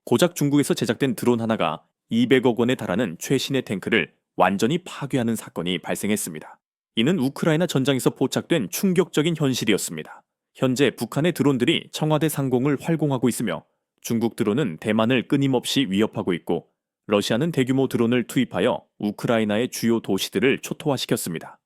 고작 중국에서 제작된 드론 하나가 200억 원에 달하는 최신의 탱크를 완전히 파괴하는 사건이 발생했습니다. 이는 우크라이나 전장에서 포착된 충격적인 현실이었습니다. 현재 북한의 드론들이 청와대 상공을 활공하고 있으며 중국 드론은 대만을 끊임없이 위협하고 있고 러시아는 대규모 드론을 투입하여 우크라이나의 주요 도시들을 초토화시켰습니다.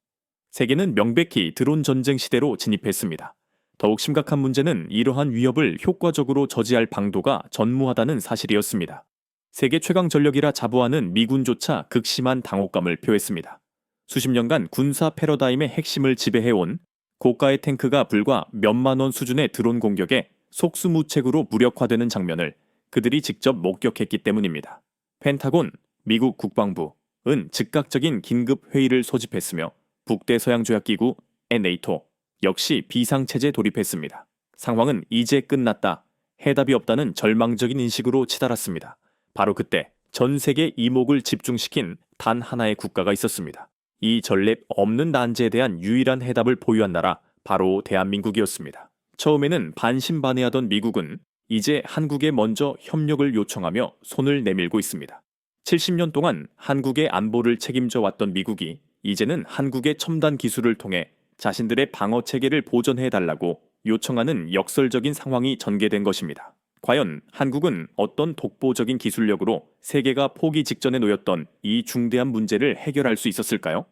세계는 명백히 드론 전쟁 시대로 진입했습니다. 더욱 심각한 문제는 이러한 위협을 효과적으로 저지할 방도가 전무하다는 사실이었습니다. 세계 최강 전력이라 자부하는 미군조차 극심한 당혹감을 표했습니다. 수십 년간 군사 패러다임의 핵심을 지배해온 고가의 탱크가 불과 몇만 원 수준의 드론 공격에 속수무책으로 무력화되는 장면을 그들이 직접 목격했기 때문입니다. 펜타곤, 미국 국방부은 즉각적인 긴급 회의를 소집했으며 북대서양조약기구 NATO 역시 비상체제 돌입했습니다. 상황은 이제 끝났다. 해답이 없다는 절망적인 인식으로 치달았습니다. 바로 그때 전 세계 이목을 집중시킨 단 하나의 국가가 있었습니다. 이 전례 없는 난제에 대한 유일한 해답을 보유한 나라, 바로 대한민국이었습니다. 처음에는 반신반의하던 미국은 이제 한국에 먼저 협력을 요청하며 손을 내밀고 있습니다. 70년 동안 한국의 안보를 책임져 왔던 미국이 이제는 한국의 첨단 기술을 통해 자신들의 방어 체계를 보전해달라고 요청하는 역설적인 상황이 전개된 것입니다. 과연 한국은 어떤 독보적인 기술력으로 세계가 포기 직전에 놓였던 이 중대한 문제를 해결할 수 있었을까요?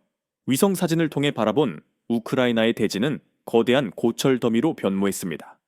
위성 사진을 통해 바라본 우크라이나의 대지는 거대한 고철 더미로 변모했습니다.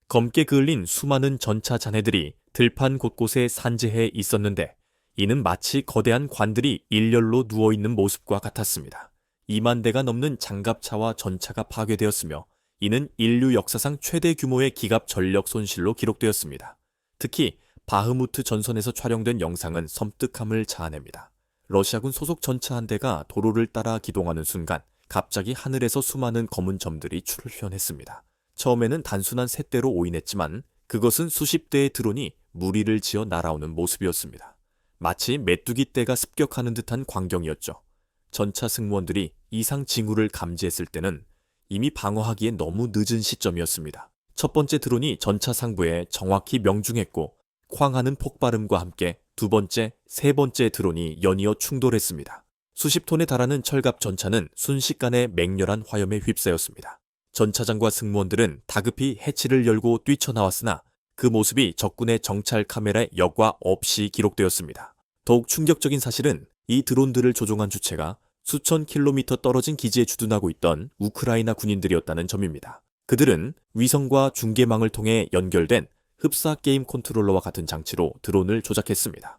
검게 그을린 수많은 전차 잔해들이 들판 곳곳에 산재해 있었는데 이는 마치 거대한 관들이 일렬로 누워있는 모습과 같았습니다. 2만 대가 넘는 장갑차와 전차가 파괴되었으며 이는 인류 역사상 최대 규모의 기갑 전력 손실로 기록되었습니다. 특히 바흐무트 전선에서 촬영된 영상은 섬뜩함을 자아냅니다. 러시아군 소속 전차 한 대가 도로를 따라 기동하는 순간 갑자기 하늘에서 수많은 검은 점들이 출현했습니다. 처음에는 단순한 쇳대로 오인했지만 그것은 수십 대의 드론이 무리를 지어 날아오는 모습이었습니다. 마치 메뚜기 떼가 습격하는 듯한 광경이었죠. 전차 승무원들이 이상 징후를 감지했을 때는 이미 방어하기에 너무 늦은 시점이었습니다. 첫 번째 드론이 전차 상부에 정확히 명중했고 쾅하는 폭발음과 함께 두 번째, 세 번째 드론이 연이어 충돌했습니다. 수십 톤에 달하는 철갑 전차는 순식간에 맹렬한 화염에 휩싸였습니다. 전차장과 승무원들은 다급히 해치를 열고 뛰쳐나왔으나 그 모습이 적군의 정찰 카메라에 여과 없이 기록되었습니다. 더욱 충격적인 사실은 이 드론들을 조종한 주체가 수천 킬로미터 떨어진 기지에 주둔하고 있던 우크라이나 군인들이었다는 점입니다. 그들은 위성과 중계망을 통해 연결된 흡사 게임 컨트롤러와 같은 장치로 드론을 조작했습니다.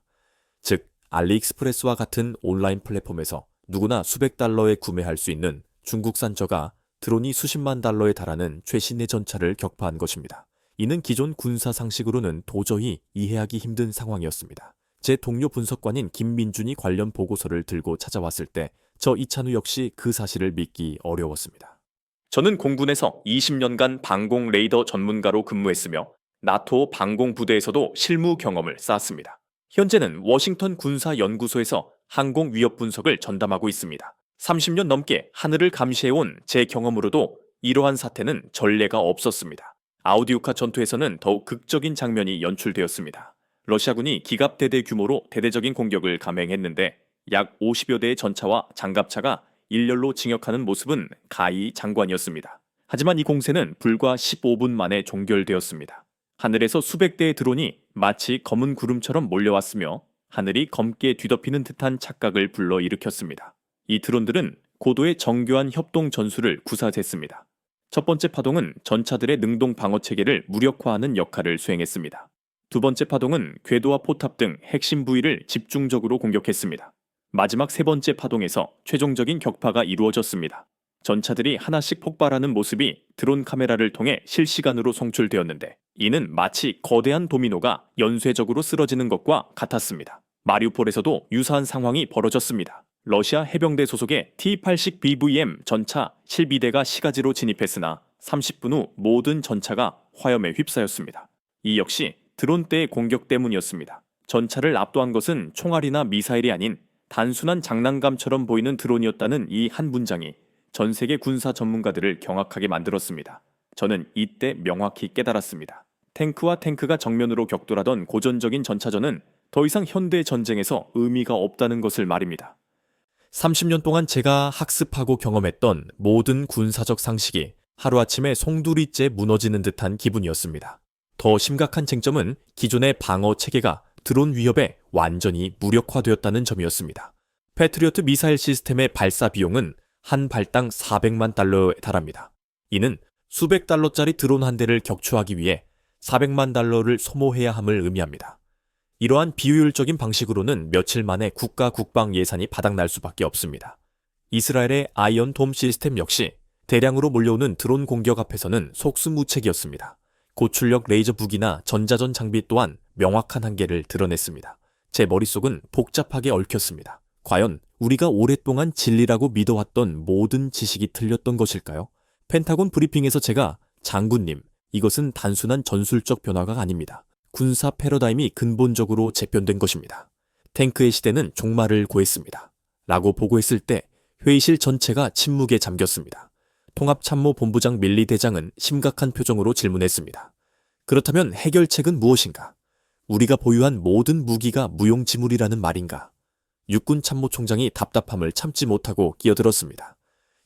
즉, 알리익스프레스와 같은 온라인 플랫폼에서 누구나 수백 달러에 구매할 수 있는 중국산 저가 드론이 수십만 달러에 달하는 최신의 전차를 격파한 것입니다. 이는 기존 군사 상식으로는 도저히 이해하기 힘든 상황이었습니다. 제 동료 분석관인 김민준이 관련 보고서를 들고 찾아왔을 때 저 이찬우 역시 그 사실을 믿기 어려웠습니다. 저는 공군에서 20년간 방공 레이더 전문가로 근무했으며 나토 방공부대에서도 실무 경험을 쌓았습니다. 현재는 워싱턴 군사연구소에서 항공 위협 분석을 전담하고 있습니다. 30년 넘게 하늘을 감시해온 제 경험으로도 이러한 사태는 전례가 없었습니다. 아우디우카 전투에서는 더욱 극적인 장면이 연출되었습니다. 러시아군이 기갑대대 규모로 대대적인 공격을 감행했는데 약 50여 대의 전차와 장갑차가 일렬로 진격하는 모습은 가히 장관이었습니다. 하지만 이 공세는 불과 15분 만에 종결되었습니다. 하늘에서 수백 대의 드론이 마치 검은 구름처럼 몰려왔으며 하늘이 검게 뒤덮이는 듯한 착각을 불러일으켰습니다. 이 드론들은 고도의 정교한 협동 전술을 구사했습니다. 첫 번째 파동은 전차들의 능동 방어 체계를 무력화하는 역할을 수행했습니다. 두 번째 파동은 궤도와 포탑 등 핵심 부위를 집중적으로 공격했습니다. 마지막 세 번째 파동에서 최종적인 격파가 이루어졌습니다. 전차들이 하나씩 폭발하는 모습이 드론 카메라를 통해 실시간으로 송출되었는데 이는 마치 거대한 도미노가 연쇄적으로 쓰러지는 것과 같았습니다. 마리우폴에서도 유사한 상황이 벌어졌습니다. 러시아 해병대 소속의 T-80 BVM 전차 12대가 시가지로 진입했으나 30분 후 모든 전차가 화염에 휩싸였습니다. 이 역시 드론대의 공격 때문이었습니다. 전차를 압도한 것은 총알이나 미사일이 아닌 단순한 장난감처럼 보이는 드론이었다는 이 한 문장이 전 세계 군사 전문가들을 경악하게 만들었습니다. 저는 이때 명확히 깨달았습니다. 탱크와 탱크가 정면으로 격돌하던 고전적인 전차전은 더 이상 현대 전쟁에서 의미가 없다는 것을 말입니다. 30년 동안 제가 학습하고 경험했던 모든 군사적 상식이 하루아침에 송두리째 무너지는 듯한 기분이었습니다. 더 심각한 쟁점은 기존의 방어 체계가 드론 위협에 완전히 무력화되었다는 점이었습니다. 패트리어트 미사일 시스템의 발사 비용은 한 발당 400만 달러에 달합니다. 이는 수백 달러짜리 드론 한 대를 격추하기 위해 400만 달러를 소모해야 함을 의미합니다. 이러한 비효율적인 방식으로는 며칠 만에 국가 국방 예산이 바닥날 수밖에 없습니다. 이스라엘의 아이언 돔 시스템 역시 대량으로 몰려오는 드론 공격 앞에서는 속수무책이었습니다. 고출력 레이저 무기나 전자전 장비 또한 명확한 한계를 드러냈습니다. 제 머릿속은 복잡하게 얽혔습니다. 과연 우리가 오랫동안 진리라고 믿어왔던 모든 지식이 틀렸던 것일까요? 펜타곤 브리핑에서 제가 장군님, 이것은 단순한 전술적 변화가 아닙니다. 군사 패러다임이 근본적으로 재편된 것입니다. 탱크의 시대는 종말을 고했습니다. 라고 보고했을 때 회의실 전체가 침묵에 잠겼습니다. 통합참모본부장 밀리 대장은 심각한 표정으로 질문했습니다. 그렇다면 해결책은 무엇인가? 우리가 보유한 모든 무기가 무용지물이라는 말인가? 육군 참모총장이 답답함을 참지 못하고 끼어들었습니다.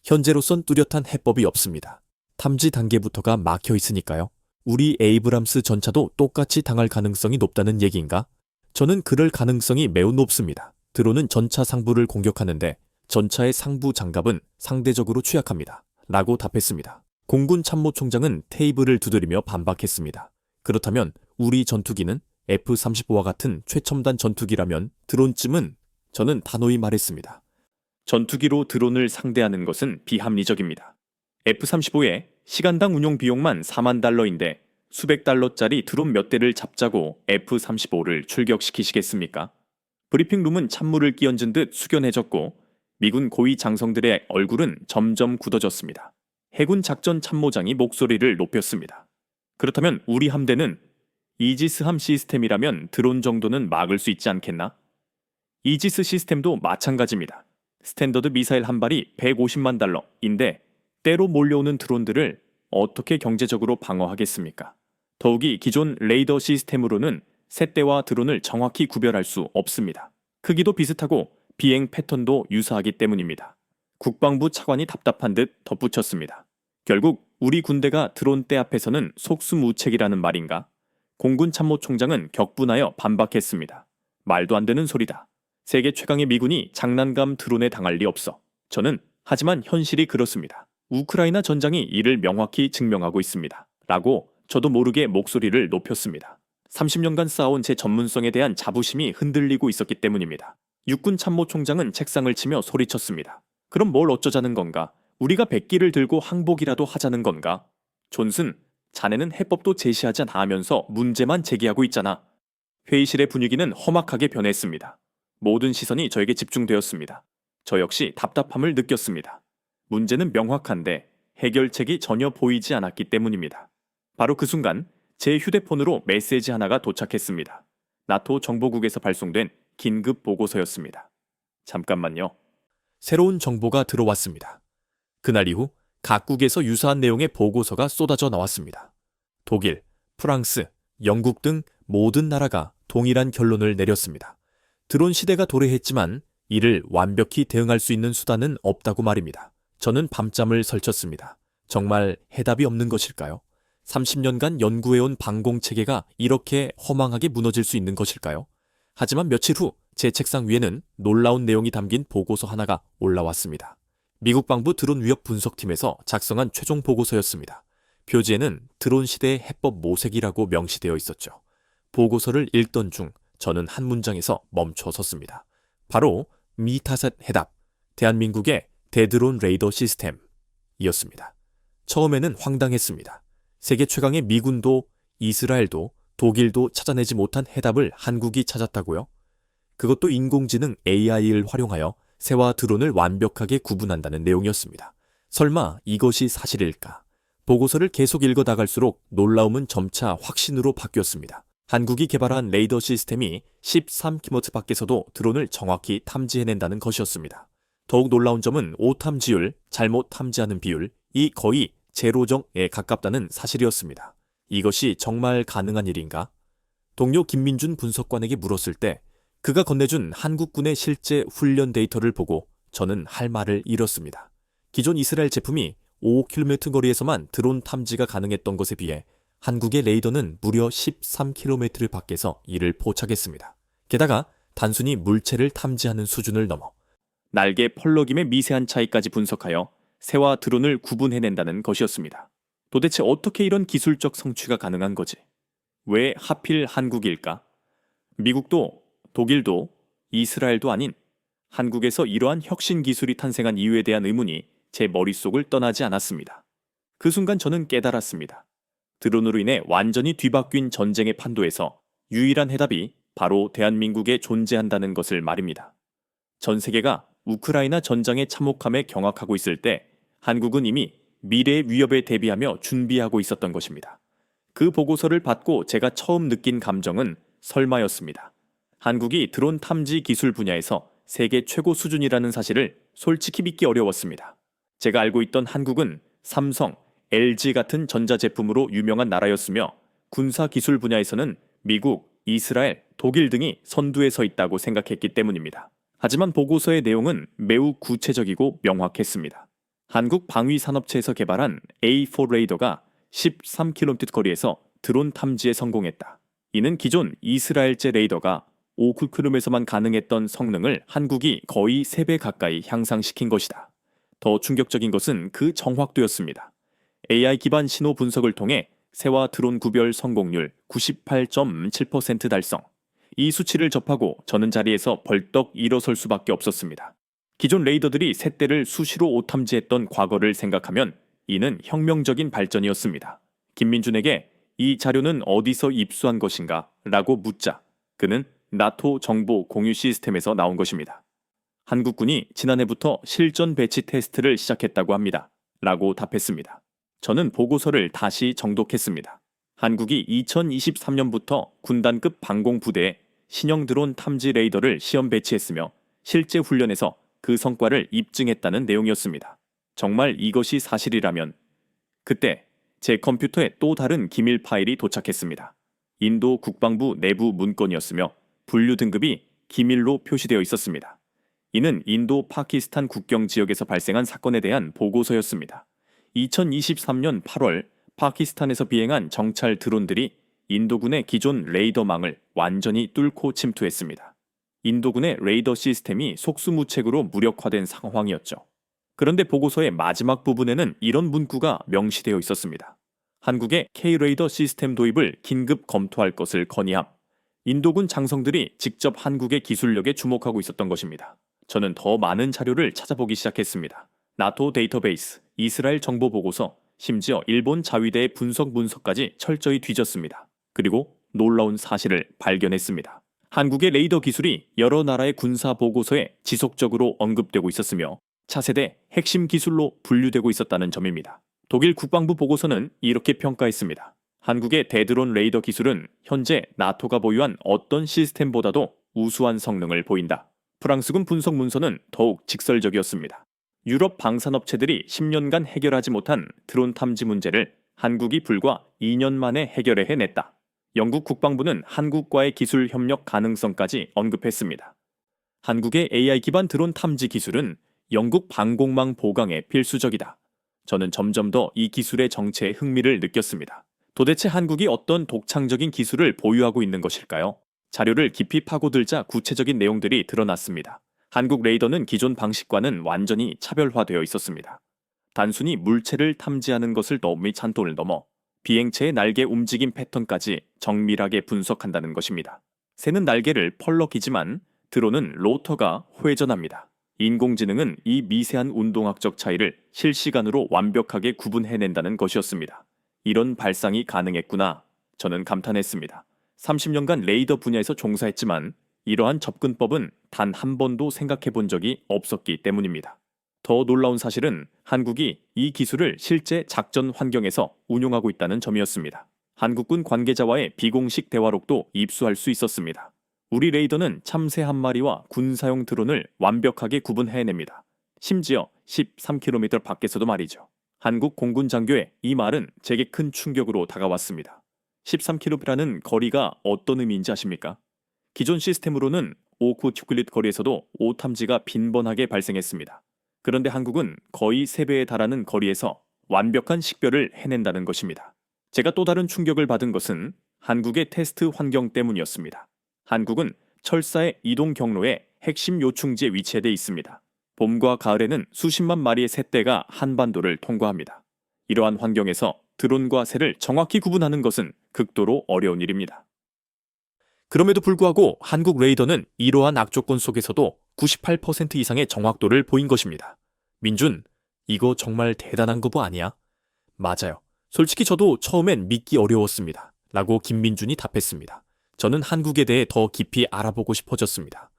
현재로선 뚜렷한 해법이 없습니다. 탐지 단계부터가 막혀 있으니까요. 우리 에이브람스 전차도 똑같이 당할 가능성이 높다는 얘기인가? 저는 그럴 가능성이 매우 높습니다. 드론은 전차 상부를 공격하는데 전차의 상부 장갑은 상대적으로 취약합니다. 라고 답했습니다. 공군 참모총장은 테이블을 두드리며 반박했습니다. 그렇다면 우리 전투기는 F-35와 같은 최첨단 전투기라면 드론쯤은 저는 단호히 말했습니다. 전투기로 드론을 상대하는 것은 비합리적입니다. F-35의 시간당 운용 비용만 4만 달러인데 수백 달러짜리 드론 몇 대를 잡자고 F-35를 출격시키시겠습니까? 브리핑룸은 찬물을 끼얹은 듯 숙연해졌고 미군 고위 장성들의 얼굴은 점점 굳어졌습니다. 해군 작전 참모장이 목소리를 높였습니다. 그렇다면 우리 함대는 이지스함 시스템이라면 드론 정도는 막을 수 있지 않겠나? 이지스 시스템도 마찬가지입니다. 스탠더드 미사일 한 발이 150만 달러인데 때로 몰려오는 드론들을 어떻게 경제적으로 방어하겠습니까? 더욱이 기존 레이더 시스템으로는 새떼와 드론을 정확히 구별할 수 없습니다. 크기도 비슷하고 비행 패턴도 유사하기 때문입니다. 국방부 차관이 답답한 듯 덧붙였습니다. 결국 우리 군대가 드론 떼 앞에서는 속수무책이라는 말인가? 공군 참모총장은 격분하여 반박했습니다. 말도 안 되는 소리다. 세계 최강의 미군이 장난감 드론에 당할 리 없어. 저는 하지만 현실이 그렇습니다. 우크라이나 전장이 이를 명확히 증명하고 있습니다. 라고 저도 모르게 목소리를 높였습니다. 30년간 쌓아온 제 전문성에 대한 자부심이 흔들리고 있었기 때문입니다. 육군 참모총장은 책상을 치며 소리쳤습니다. 그럼 뭘 어쩌자는 건가? 우리가 백기를 들고 항복이라도 하자는 건가? 존슨, 자네는 해법도 제시하지 않아 하면서 문제만 제기하고 있잖아. 회의실의 분위기는 험악하게 변했습니다. 모든 시선이 저에게 집중되었습니다. 저 역시 답답함을 느꼈습니다. 문제는 명확한데 해결책이 전혀 보이지 않았기 때문입니다. 바로 그 순간 제 휴대폰으로 메시지 하나가 도착했습니다. 나토 정보국에서 발송된 긴급 보고서였습니다. 잠깐만요. 새로운 정보가 들어왔습니다. 그날 이후 각국에서 유사한 내용의 보고서가 쏟아져 나왔습니다. 독일, 프랑스, 영국 등 모든 나라가 동일한 결론을 내렸습니다. 드론 시대가 도래했지만 이를 완벽히 대응할 수 있는 수단은 없다고 말입니다. 저는 밤잠을 설쳤습니다. 정말 해답이 없는 것일까요? 30년간 연구해온 방공체계가 이렇게 허망하게 무너질 수 있는 것일까요? 하지만 며칠 후 제 책상 위에는 놀라운 내용이 담긴 보고서 하나가 올라왔습니다. 미국 방부 드론 위협 분석팀에서 작성한 최종 보고서였습니다. 표지에는 드론 시대의 해법 모색이라고 명시되어 있었죠. 보고서를 읽던 중 저는 한 문장에서 멈춰 섰습니다. 바로 미타셋 해답, 대한민국의 대드론 레이더 시스템이었습니다. 처음에는 황당했습니다. 세계 최강의 미군도 이스라엘도 독일도 찾아내지 못한 해답을 한국이 찾았다고요? 그것도 인공지능 AI를 활용하여 새와 드론을 완벽하게 구분한다는 내용이었습니다. 설마 이것이 사실일까? 보고서를 계속 읽어 나갈수록 놀라움은 점차 확신으로 바뀌었습니다. 한국이 개발한 레이더 시스템이 13km 밖에서도 드론을 정확히 탐지해낸다는 것이었습니다. 더욱 놀라운 점은 오탐지율, 잘못 탐지하는 비율이 거의 제로정에 가깝다는 사실이었습니다. 이것이 정말 가능한 일인가? 동료 김민준 분석관에게 물었을 때 그가 건네준 한국군의 실제 훈련 데이터를 보고 저는 할 말을 잃었습니다. 기존 이스라엘 제품이 5km 거리에서만 드론 탐지가 가능했던 것에 비해 한국의 레이더는 무려 13km 밖에서 이를 포착했습니다. 게다가 단순히 물체를 탐지하는 수준을 넘어 날개 펄럭임의 미세한 차이까지 분석하여 새와 드론을 구분해낸다는 것이었습니다. 도대체 어떻게 이런 기술적 성취가 가능한 거지? 왜 하필 한국일까? 미국도, 독일도, 이스라엘도 아닌 한국에서 이러한 혁신 기술이 탄생한 이유에 대한 의문이 제 머릿속을 떠나지 않았습니다. 그 순간 저는 깨달았습니다. 드론으로 인해 완전히 뒤바뀐 전쟁의 판도에서 유일한 해답이 바로 대한민국에 존재한다는 것을 말입니다. 전 세계가 우크라이나 전장의 참혹함에 경악하고 있을 때 한국은 이미 미래의 위협에 대비하며 준비하고 있었던 것입니다. 그 보고서를 받고 제가 처음 느낀 감정은 설마였습니다. 한국이 드론 탐지 기술 분야에서 세계 최고 수준이라는 사실을 솔직히 믿기 어려웠습니다. 제가 알고 있던 한국은 삼성, LG 같은 전자제품으로 유명한 나라였으며 군사 기술 분야에서는 미국, 이스라엘, 독일 등이 선두에 서 있다고 생각했기 때문입니다. 하지만 보고서의 내용은 매우 구체적이고 명확했습니다. 한국 방위산업체에서 개발한 A4 레이더가 13km 거리에서 드론 탐지에 성공했다. 이는 기존 이스라엘제 레이더가 5km에서만 가능했던 성능을 한국이 거의 3배 가까이 향상시킨 것이다. 더 충격적인 것은 그 정확도였습니다. AI 기반 신호 분석을 통해 새와 드론 구별 성공률 98.7% 달성. 이 수치를 접하고 저는 자리에서 벌떡 일어설 수밖에 없었습니다. 기존 레이더들이 새떼를 수시로 오탐지했던 과거를 생각하면 이는 혁명적인 발전이었습니다. 김민준에게 이 자료는 어디서 입수한 것인가? 라고 묻자 그는 나토 정보 공유 시스템에서 나온 것입니다. 한국군이 지난해부터 실전 배치 테스트를 시작했다고 합니다. 라고 답했습니다. 저는 보고서를 다시 정독했습니다. 한국이 2023년부터 군단급 방공부대에 신형 드론 탐지 레이더를 시험 배치했으며 실제 훈련에서 그 성과를 입증했다는 내용이었습니다. 정말 이것이 사실이라면 그때 제 컴퓨터에 또 다른 기밀 파일이 도착했습니다. 인도 국방부 내부 문건이었으며 분류 등급이 기밀로 표시되어 있었습니다. 이는 인도 파키스탄 국경 지역에서 발생한 사건에 대한 보고서였습니다. 2023년 8월 파키스탄에서 비행한 정찰 드론들이 인도군의 기존 레이더망을 완전히 뚫고 침투했습니다. 인도군의 레이더 시스템이 속수무책으로 무력화된 상황이었죠. 그런데 보고서의 마지막 부분에는 이런 문구가 명시되어 있었습니다. 한국의 K-레이더 시스템 도입을 긴급 검토할 것을 건의함. 인도군 장성들이 직접 한국의 기술력에 주목하고 있었던 것입니다. 저는 더 많은 자료를 찾아보기 시작했습니다. 나토 데이터베이스, 이스라엘 정보 보고서, 심지어 일본 자위대의 분석 문서까지 철저히 뒤졌습니다. 그리고 놀라운 사실을 발견했습니다. 한국의 레이더 기술이 여러 나라의 군사 보고서에 지속적으로 언급되고 있었으며 차세대 핵심 기술로 분류되고 있었다는 점입니다. 독일 국방부 보고서는 이렇게 평가했습니다. 한국의 대드론 레이더 기술은 현재 나토가 보유한 어떤 시스템보다도 우수한 성능을 보인다. 프랑스군 분석 문서는 더욱 직설적이었습니다. 유럽 방산업체들이 10년간 해결하지 못한 드론 탐지 문제를 한국이 불과 2년 만에 해결해 해냈다. 영국 국방부는 한국과의 기술 협력 가능성까지 언급했습니다. 한국의 AI 기반 드론 탐지 기술은 영국 방공망 보강에 필수적이다. 저는 점점 더 이 기술의 정체에 흥미를 느꼈습니다. 도대체 한국이 어떤 독창적인 기술을 보유하고 있는 것일까요? 자료를 깊이 파고들자 구체적인 내용들이 드러났습니다. 한국 레이더는 기존 방식과는 완전히 차별화되어 있었습니다. 단순히 물체를 탐지하는 것을 찬도를 넘어 비행체의 날개 움직임 패턴까지 정밀하게 분석한다는 것입니다. 새는 날개를 펄럭이지만 드론은 로터가 회전합니다. 인공지능은 이 미세한 운동학적 차이를 실시간으로 완벽하게 구분해낸다는 것이었습니다. 이런 발상이 가능했구나. 저는 감탄했습니다. 30년간 레이더 분야에서 종사했지만 이러한 접근법은 단 한 번도 생각해 본 적이 없었기 때문입니다. 더 놀라운 사실은 한국이 이 기술을 실제 작전 환경에서 운용하고 있다는 점이었습니다. 한국군 관계자와의 비공식 대화록도 입수할 수 있었습니다. 우리 레이더는 참새 한 마리와 군사용 드론을 완벽하게 구분해냅니다. 심지어 13km 밖에서도 말이죠. 한국 공군 장교의 이 말은 제게 큰 충격으로 다가왔습니다. 13km라는 거리가 어떤 의미인지 아십니까? 기존 시스템으로는 오쿠튜클릿 거리에서도 오탐지가 빈번하게 발생했습니다. 그런데 한국은 거의 3배에 달하는 거리에서 완벽한 식별을 해낸다는 것입니다. 제가 또 다른 충격을 받은 것은 한국의 테스트 환경 때문이었습니다. 한국은 철사의 이동 경로에 핵심 요충지에 위치돼 있습니다. 봄과 가을에는 수십만 마리의 새떼가 한반도를 통과합니다. 이러한 환경에서 드론과 새를 정확히 구분하는 것은 극도로 어려운 일입니다. 그럼에도 불구하고 한국 레이더는 이러한 악조건 속에서도 98% 이상의 정확도를 보인 것입니다. 민준, 이거 정말 대단한 거보 아니야? 맞아요. 솔직히 저도 처음엔 믿기 어려웠습니다. 라고 김민준이 답했습니다. 저는 한국에 대해 더 깊이 알아보고 싶어졌습니다.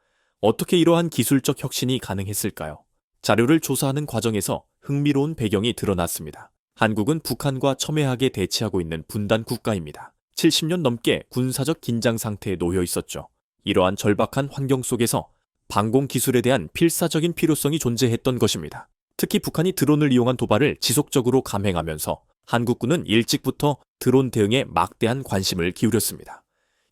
어떻게 이러한 기술적 혁신이 가능했을까요? 자료를 조사하는 과정에서 흥미로운 배경이 드러났습니다. 한국은 북한과 첨예하게 대치하고 있는 분단 국가입니다. 70년 넘게 군사적 긴장 상태에 놓여 있었죠. 이러한 절박한 환경 속에서 방공 기술에 대한 필사적인 필요성이 존재했던 것입니다. 특히 북한이 드론을 이용한 도발을 지속적으로 감행하면서 한국군은 일찍부터 드론 대응에 막대한 관심을 기울였습니다.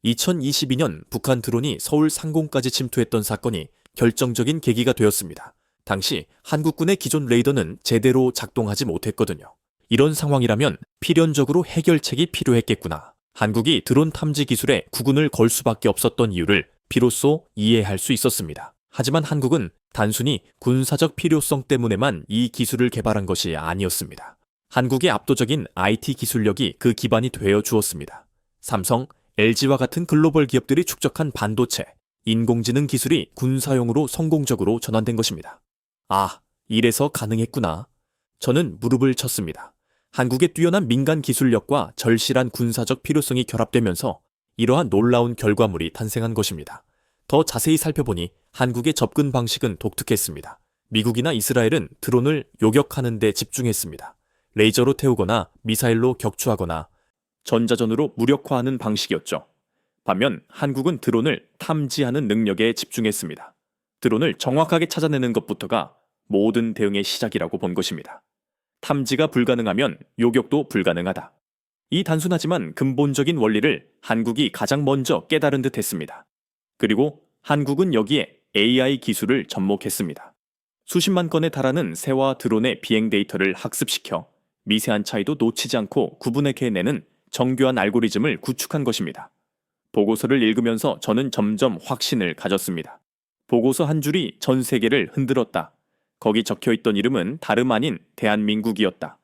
2022년 북한 드론이 서울 상공까지 침투했던 사건이 결정적인 계기가 되었습니다. 당시 한국군의 기존 레이더는 제대로 작동하지 못했거든요. 이런 상황이라면 필연적으로 해결책이 필요했겠구나. 한국이 드론 탐지 기술에 국운을 걸 수밖에 없었던 이유를 비로소 이해할 수 있었습니다. 하지만 한국은 단순히 군사적 필요성 때문에만 이 기술을 개발한 것이 아니었습니다. 한국의 압도적인 IT 기술력이 그 기반이 되어 주었습니다. 삼성, LG와 같은 글로벌 기업들이 축적한 반도체, 인공지능 기술이 군사용으로 성공적으로 전환된 것입니다. 아, 이래서 가능했구나. 저는 무릎을 쳤습니다. 한국의 뛰어난 민간 기술력과 절실한 군사적 필요성이 결합되면서 이러한 놀라운 결과물이 탄생한 것입니다. 더 자세히 살펴보니 한국의 접근 방식은 독특했습니다. 미국이나 이스라엘은 드론을 요격하는 데 집중했습니다. 레이저로 태우거나 미사일로 격추하거나 전자전으로 무력화하는 방식이었죠. 반면 한국은 드론을 탐지하는 능력에 집중했습니다. 드론을 정확하게 찾아내는 것부터가 모든 대응의 시작이라고 본 것입니다. 탐지가 불가능하면 요격도 불가능하다. 이 단순하지만 근본적인 원리를 한국이 가장 먼저 깨달은 듯 했습니다. 그리고 한국은 여기에 AI 기술을 접목했습니다. 수십만 건에 달하는 새와 드론의 비행 데이터를 학습시켜 미세한 차이도 놓치지 않고 구분해내는 정교한 알고리즘을 구축한 것입니다. 보고서를 읽으면서 저는 점점 확신을 가졌습니다. 보고서 한 줄이 전 세계를 흔들었다. 거기 적혀있던 이름은 다름 아닌 대한민국이었다.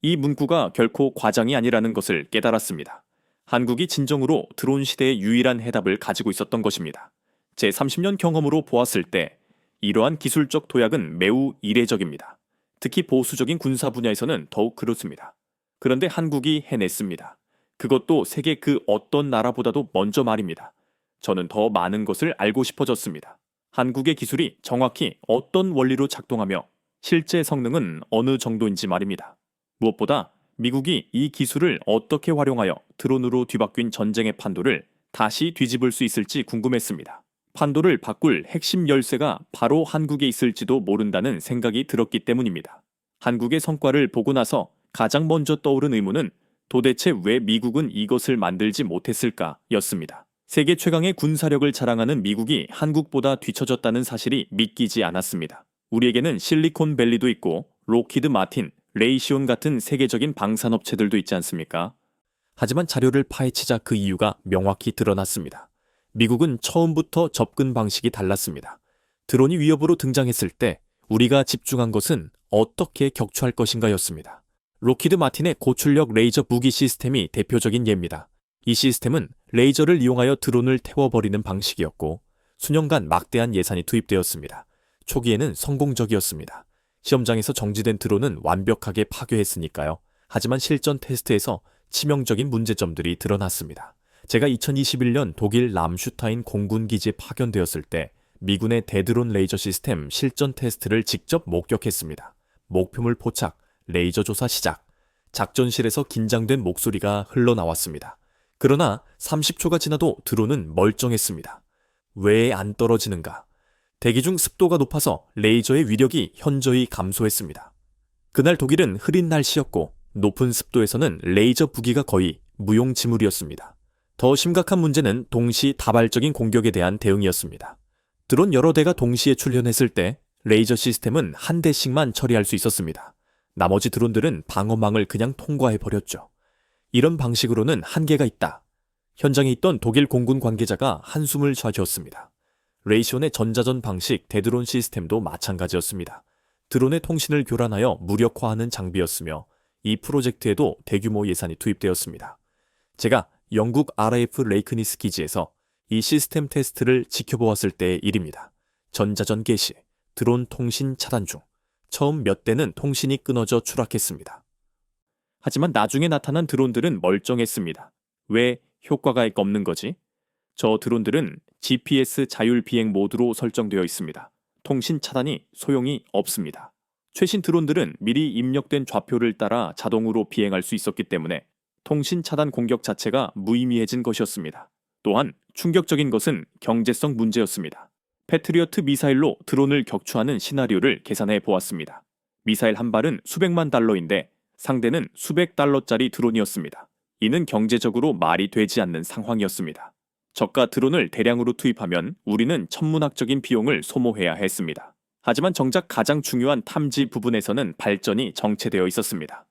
이 문구가 결코 과장이 아니라는 것을 깨달았습니다. 한국이 진정으로 드론 시대의 유일한 해답을 가지고 있었던 것입니다. 제 30년 경험으로 보았을 때 이러한 기술적 도약은 매우 이례적입니다. 특히 보수적인 군사 분야에서는 더욱 그렇습니다. 그런데 한국이 해냈습니다. 그것도 세계 그 어떤 나라보다도 먼저 말입니다. 저는 더 많은 것을 알고 싶어졌습니다. 한국의 기술이 정확히 어떤 원리로 작동하며 실제 성능은 어느 정도인지 말입니다. 무엇보다 미국이 이 기술을 어떻게 활용하여 드론으로 뒤바뀐 전쟁의 판도를 다시 뒤집을 수 있을지 궁금했습니다. 판도를 바꿀 핵심 열쇠가 바로 한국에 있을지도 모른다는 생각이 들었기 때문입니다. 한국의 성과를 보고 나서 가장 먼저 떠오른 의문은 도대체 왜 미국은 이것을 만들지 못했을까였습니다. 세계 최강의 군사력을 자랑하는 미국이 한국보다 뒤처졌다는 사실이 믿기지 않았습니다. 우리에게는 실리콘밸리도 있고 록히드 마틴, 레이시온 같은 세계적인 방산업체들도 있지 않습니까? 하지만 자료를 파헤치자 그 이유가 명확히 드러났습니다. 미국은 처음부터 접근 방식이 달랐습니다. 드론이 위협으로 등장했을 때 우리가 집중한 것은 어떻게 격추할 것인가였습니다. 록히드 마틴의 고출력 레이저 무기 시스템이 대표적인 예입니다. 이 시스템은 레이저를 이용하여 드론을 태워버리는 방식이었고 수년간 막대한 예산이 투입되었습니다. 초기에는 성공적이었습니다. 시험장에서 정지된 드론은 완벽하게 파괴했으니까요. 하지만 실전 테스트에서 치명적인 문제점들이 드러났습니다. 제가 2021년 독일 람슈타인 공군기지에 파견되었을 때 미군의 대드론 레이저 시스템 실전 테스트를 직접 목격했습니다. 목표물 포착, 레이저 조사 시작, 작전실에서 긴장된 목소리가 흘러나왔습니다. 그러나 30초가 지나도 드론은 멀쩡했습니다. 왜 안 떨어지는가? 대기 중 습도가 높아서 레이저의 위력이 현저히 감소했습니다. 그날 독일은 흐린 날씨였고 높은 습도에서는 레이저 부기가 거의 무용지물이었습니다. 더 심각한 문제는 동시 다발적인 공격에 대한 대응이었습니다. 드론 여러 대가 동시에 출현했을 때 레이저 시스템은 한 대씩만 처리할 수 있었습니다. 나머지 드론들은 방어망을 그냥 통과해버렸죠. 이런 방식으로는 한계가 있다. 현장에 있던 독일 공군 관계자가 한숨을 좌지었습니다. 레이시온의 전자전 방식 대드론 시스템도 마찬가지였습니다. 드론의 통신을 교란하여 무력화하는 장비였으며 이 프로젝트에도 대규모 예산이 투입되었습니다. 제가 영국 RAF 레이크니스 기지에서 이 시스템 테스트를 지켜보았을 때의 일입니다. 전자전 개시, 드론 통신 차단 중 처음 몇 대는 통신이 끊어져 추락했습니다. 하지만 나중에 나타난 드론들은 멀쩡했습니다. 왜 효과가 없는 거지? 저 드론들은 GPS 자율 비행 모드로 설정되어 있습니다. 통신 차단이 소용이 없습니다. 최신 드론들은 미리 입력된 좌표를 따라 자동으로 비행할 수 있었기 때문에 통신 차단 공격 자체가 무의미해진 것이었습니다. 또한 충격적인 것은 경제성 문제였습니다. 패트리어트 미사일로 드론을 격추하는 시나리오를 계산해 보았습니다. 미사일 한 발은 수백만 달러인데 상대는 수백 달러짜리 드론이었습니다. 이는 경제적으로 말이 되지 않는 상황이었습니다. 저가 드론을 대량으로 투입하면 우리는 천문학적인 비용을 소모해야 했습니다. 하지만 정작 가장 중요한 탐지 부분에서는 발전이 정체되어 있었습니다.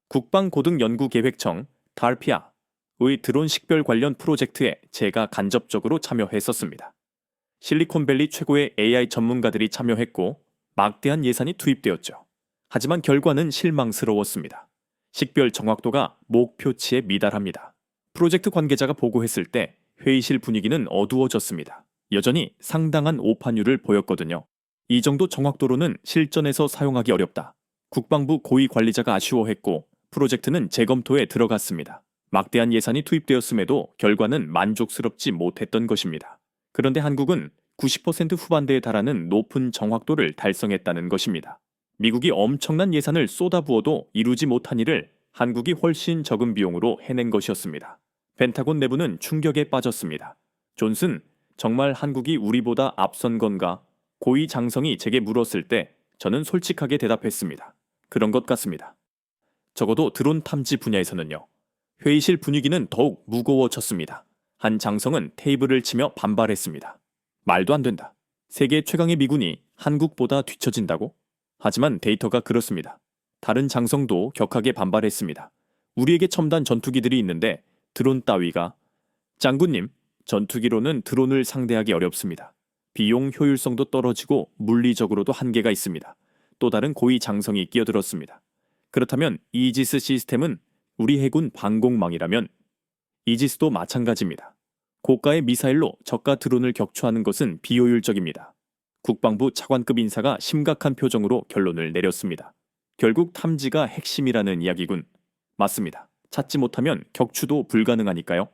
국방고등연구계획청 DARPA의 드론 식별 관련 프로젝트에 제가 간접적으로 참여했었습니다. 실리콘밸리 최고의 AI 전문가들이 참여했고 막대한 예산이 투입되었죠. 하지만 결과는 실망스러웠습니다. 식별 정확도가 목표치에 미달합니다. 프로젝트 관계자가 보고했을 때 회의실 분위기는 어두워졌습니다. 여전히 상당한 오판율을 보였거든요. 이 정도 정확도로는 실전에서 사용하기 어렵다. 국방부 고위 관리자가 아쉬워했고 프로젝트는 재검토에 들어갔습니다. 막대한 예산이 투입되었음에도 결과는 만족스럽지 못했던 것입니다. 그런데 한국은 90% 후반대에 달하는 높은 정확도를 달성했다는 것입니다. 미국이 엄청난 예산을 쏟아부어도 이루지 못한 일을 한국이 훨씬 적은 비용으로 해낸 것이었습니다. 펜타곤 내부는 충격에 빠졌습니다. 존슨, 정말 한국이 우리보다 앞선 건가? 고위 장성이 제게 물었을 때 저는 솔직하게 대답했습니다. 그런 것 같습니다. 적어도 드론 탐지 분야에서는요. 회의실 분위기는 더욱 무거워졌습니다. 한 장성은 테이블을 치며 반발했습니다. 말도 안 된다. 세계 최강의 미군이 한국보다 뒤처진다고? 하지만 데이터가 그렇습니다. 다른 장성도 격하게 반발했습니다. 우리에게 첨단 전투기들이 있는데 드론 따위가... 장군님, 전투기로는 드론을 상대하기 어렵습니다. 비용 효율성도 떨어지고 물리적으로도 한계가 있습니다. 또 다른 고위 장성이 끼어들었습니다. 그렇다면 이지스 시스템은 우리 해군 방공망이라면 이지스도 마찬가지입니다. 고가의 미사일로 저가 드론을 격추하는 것은 비효율적입니다. 국방부 차관급 인사가 심각한 표정으로 결론을 내렸습니다. 결국 탐지가 핵심이라는 이야기군. 맞습니다. 찾지 못하면 격추도 불가능하니까요.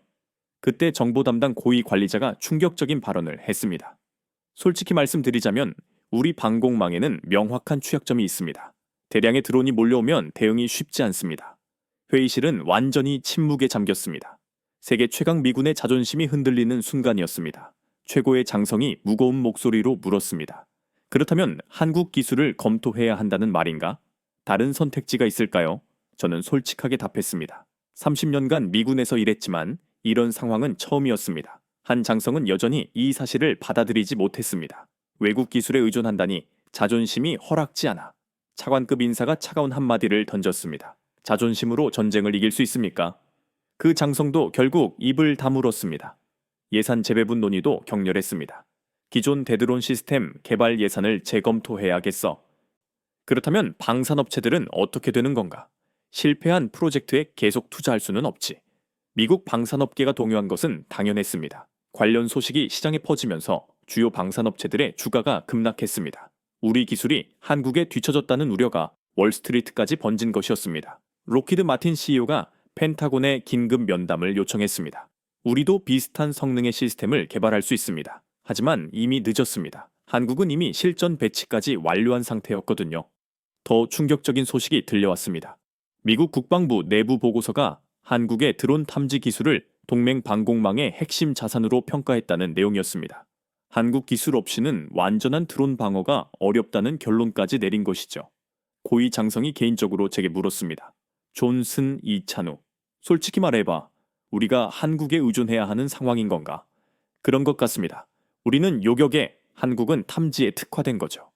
그때 정보 담당 고위 관리자가 충격적인 발언을 했습니다. 솔직히 말씀드리자면 우리 방공망에는 명확한 취약점이 있습니다. 대량의 드론이 몰려오면 대응이 쉽지 않습니다. 회의실은 완전히 침묵에 잠겼습니다. 세계 최강 미군의 자존심이 흔들리는 순간이었습니다. 최고의 장성이 무거운 목소리로 물었습니다. 그렇다면 한국 기술을 검토해야 한다는 말인가? 다른 선택지가 있을까요? 저는 솔직하게 답했습니다. 30년간 미군에서 일했지만 이런 상황은 처음이었습니다. 한 장성은 여전히 이 사실을 받아들이지 못했습니다. 외국 기술에 의존한다니 자존심이 허락지 않아. 차관급 인사가 차가운 한마디를 던졌습니다. 자존심으로 전쟁을 이길 수 있습니까? 그 장성도 결국 입을 다물었습니다. 예산 재배분 논의도 격렬했습니다. 기존 대드론 시스템 개발 예산을 재검토해야겠어. 그렇다면 방산업체들은 어떻게 되는 건가? 실패한 프로젝트에 계속 투자할 수는 없지. 미국 방산업계가 동요한 것은 당연했습니다. 관련 소식이 시장에 퍼지면서 주요 방산업체들의 주가가 급락했습니다. 우리 기술이 한국에 뒤처졌다는 우려가 월스트리트까지 번진 것이었습니다. 록히드 마틴 CEO가 펜타곤에 긴급 면담을 요청했습니다. 우리도 비슷한 성능의 시스템을 개발할 수 있습니다. 하지만 이미 늦었습니다. 한국은 이미 실전 배치까지 완료한 상태였거든요. 더 충격적인 소식이 들려왔습니다. 미국 국방부 내부 보고서가 한국의 드론 탐지 기술을 동맹 방공망의 핵심 자산으로 평가했다는 내용이었습니다. 한국 기술 없이는 완전한 드론 방어가 어렵다는 결론까지 내린 것이죠. 고위 장성이 개인적으로 제게 물었습니다. 존슨 이찬우, 솔직히 말해봐. 우리가 한국에 의존해야 하는 상황인 건가? 그런 것 같습니다. 우리는 요격에, 한국은 탐지에 특화된 거죠.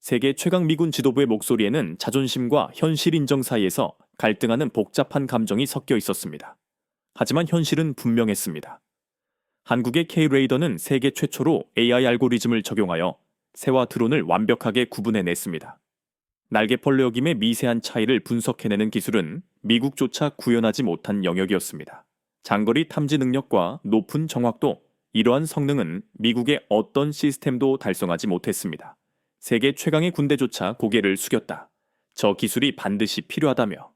세계 최강 미군 지도부의 목소리에는 자존심과 현실 인정 사이에서 갈등하는 복잡한 감정이 섞여 있었습니다. 하지만 현실은 분명했습니다. 한국의 K-레이더는 세계 최초로 AI 알고리즘을 적용하여 새와 드론을 완벽하게 구분해냈습니다. 날개펄 여김의 미세한 차이를 분석해내는 기술은 미국조차 구현하지 못한 영역이었습니다. 장거리 탐지 능력과 높은 정확도, 이러한 성능은 미국의 어떤 시스템도 달성하지 못했습니다. 세계 최강의 군대조차 고개를 숙였다. 저 기술이 반드시 필요하다며.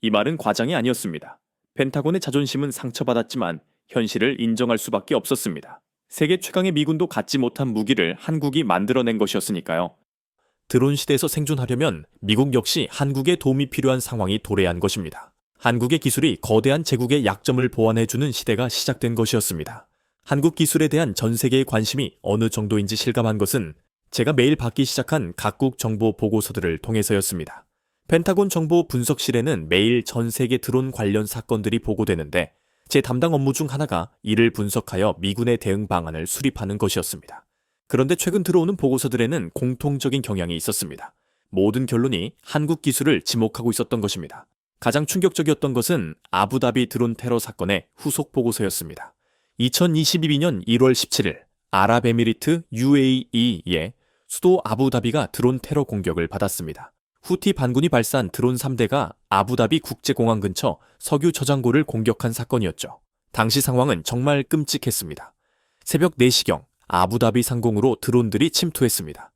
이 말은 과장이 아니었습니다. 펜타곤의 자존심은 상처받았지만 현실을 인정할 수밖에 없었습니다. 세계 최강의 미군도 갖지 못한 무기를 한국이 만들어낸 것이었으니까요. 드론 시대에서 생존하려면 미국 역시 한국의 도움이 필요한 상황이 도래한 것입니다. 한국의 기술이 거대한 제국의 약점을 보완해주는 시대가 시작된 것이었습니다. 한국 기술에 대한 전 세계의 관심이 어느 정도인지 실감한 것은 제가 매일 받기 시작한 각국 정보 보고서들을 통해서였습니다. 펜타곤 정보 분석실에는 매일 전 세계 드론 관련 사건들이 보고되는데 제 담당 업무 중 하나가 이를 분석하여 미군의 대응 방안을 수립하는 것이었습니다. 그런데 최근 들어오는 보고서들에는 공통적인 경향이 있었습니다. 모든 결론이 한국 기술을 지목하고 있었던 것입니다. 가장 충격적이었던 것은 아부다비 드론 테러 사건의 후속 보고서였습니다. 2022년 1월 17일 아랍에미리트 UAE의 수도 아부다비가 드론 테러 공격을 받았습니다. 후티 반군이 발사한 드론 3대가 아부다비 국제공항 근처 석유 저장고를 공격한 사건이었죠. 당시 상황은 정말 끔찍했습니다. 새벽 4시경 아부다비 상공으로 드론들이 침투했습니다.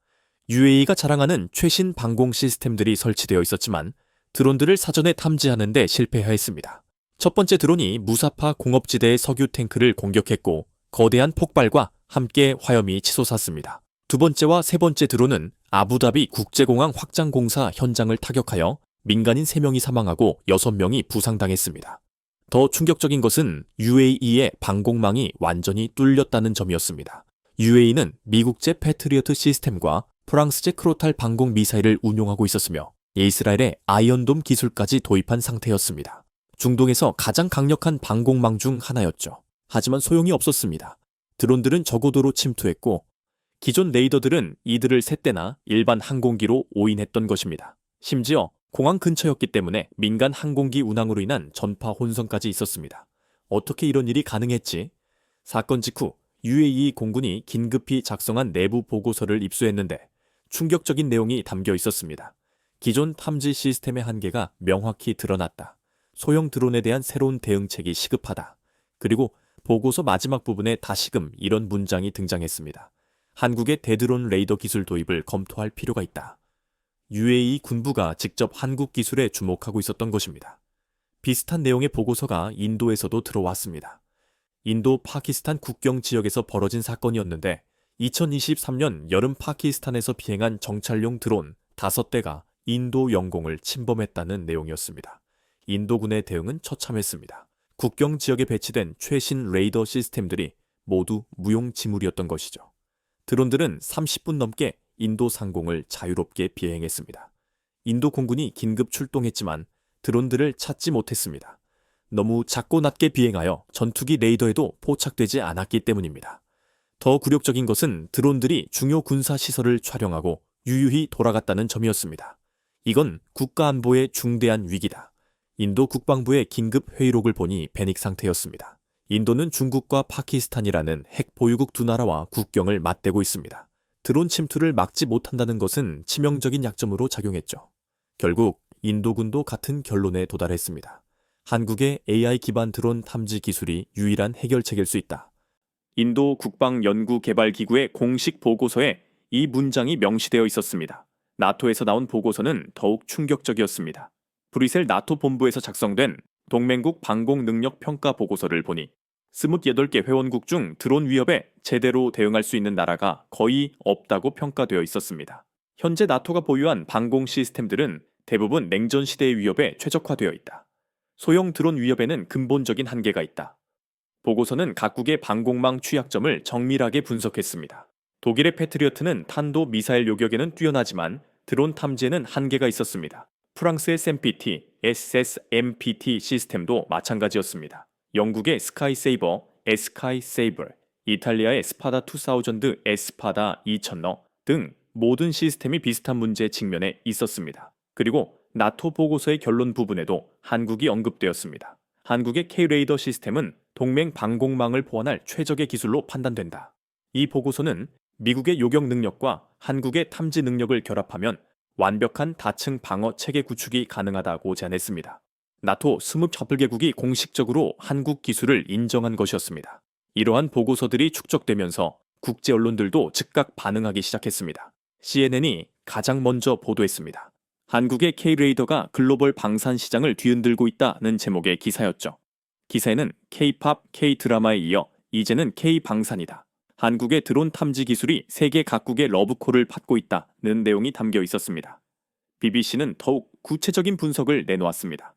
UAE가 자랑하는 최신 방공 시스템들이 설치되어 있었지만 드론들을 사전에 탐지하는 데 실패하였습니다. 첫 번째 드론이 무사파 공업지대의 석유 탱크를 공격했고 거대한 폭발과 함께 화염이 치솟았습니다. 두 번째와 세 번째 드론은 아부다비 국제공항 확장 공사 현장을 타격하여 민간인 3명이 사망하고 6명이 부상당했습니다. 더 충격적인 것은 UAE의 방공망이 완전히 뚫렸다는 점이었습니다. UAE는 미국제 패트리어트 시스템과 프랑스제 크로탈 방공 미사일을 운용하고 있었으며 이스라엘의 아이언돔 기술까지 도입한 상태였습니다. 중동에서 가장 강력한 방공망 중 하나였죠. 하지만 소용이 없었습니다. 드론들은 저고도로 침투했고 기존 레이더들은 이들을 셋대나 일반 항공기로 오인했던 것입니다. 심지어 공항 근처였기 때문에 민간 항공기 운항으로 인한 전파 혼선까지 있었습니다. 어떻게 이런 일이 가능했지? 사건 직후 UAE 공군이 긴급히 작성한 내부 보고서를 입수했는데 충격적인 내용이 담겨 있었습니다. 기존 탐지 시스템의 한계가 명확히 드러났다. 소형 드론에 대한 새로운 대응책이 시급하다. 그리고 보고서 마지막 부분에 다시금 이런 문장이 등장했습니다. 한국의 대드론 레이더 기술 도입을 검토할 필요가 있다. UAE 군부가 직접 한국 기술에 주목하고 있었던 것입니다. 비슷한 내용의 보고서가 인도에서도 들어왔습니다. 인도 파키스탄 국경 지역에서 벌어진 사건이었는데 2023년 여름 파키스탄에서 비행한 정찰용 드론 5대가 인도 영공을 침범했다는 내용이었습니다. 인도군의 대응은 처참했습니다. 국경 지역에 배치된 최신 레이더 시스템들이 모두 무용지물이었던 것이죠. 드론들은 30분 넘게 인도 상공을 자유롭게 비행했습니다. 인도 공군이 긴급 출동했지만 드론들을 찾지 못했습니다. 너무 작고 낮게 비행하여 전투기 레이더에도 포착되지 않았기 때문입니다. 더 굴욕적인 것은 드론들이 중요 군사 시설을 촬영하고 유유히 돌아갔다는 점이었습니다. 이건 국가안보의 중대한 위기다. 인도 국방부의 긴급 회의록을 보니 패닉 상태였습니다. 인도는 중국과 파키스탄이라는 핵 보유국 두 나라와 국경을 맞대고 있습니다. 드론 침투를 막지 못한다는 것은 치명적인 약점으로 작용했죠. 결국 인도군도 같은 결론에 도달했습니다. 한국의 AI 기반 드론 탐지 기술이 유일한 해결책일 수 있다. 인도 국방연구개발기구의 공식 보고서에 이 문장이 명시되어 있었습니다. 나토에서 나온 보고서는 더욱 충격적이었습니다. 브뤼셀 나토 본부에서 작성된 동맹국 방공 능력 평가 보고서를 보니 28개 회원국 중 드론 위협에 제대로 대응할 수 있는 나라가 거의 없다고 평가되어 있었습니다. 현재 나토가 보유한 방공 시스템들은 대부분 냉전 시대의 위협에 최적화되어 있다. 소형 드론 위협에는 근본적인 한계가 있다. 보고서는 각국의 방공망 취약점을 정밀하게 분석했습니다. 독일의 패트리어트는 탄도 미사일 요격에는 뛰어나지만 드론 탐지에는 한계가 있었습니다. 프랑스의 SMPT, SSMPT 시스템도 마찬가지였습니다. 영국의 스카이세이버, 에스카이세이버, 이탈리아의 스파다 2000, 에스파다 2000러 등 모든 시스템이 비슷한 문제에 직면해 있었습니다. 그리고 나토 보고서의 결론 부분에도 한국이 언급되었습니다. 한국의 K-레이더 시스템은 동맹 방공망을 보완할 최적의 기술로 판단된다. 이 보고서는 미국의 요격 능력과 한국의 탐지 능력을 결합하면 완벽한 다층 방어 체계 구축이 가능하다고 제안했습니다. 나토 28개국이 공식적으로 한국 기술을 인정한 것이었습니다. 이러한 보고서들이 축적되면서 국제 언론들도 즉각 반응하기 시작했습니다. CNN이 가장 먼저 보도했습니다. 한국의 K-레이더가 글로벌 방산 시장을 뒤흔들고 있다는 제목의 기사였죠. 기사에는 K-팝, K-드라마에 이어 이제는 K-방산이다. 한국의 드론 탐지 기술이 세계 각국의 러브콜을 받고 있다는 내용이 담겨 있었습니다. BBC는 더욱 구체적인 분석을 내놓았습니다.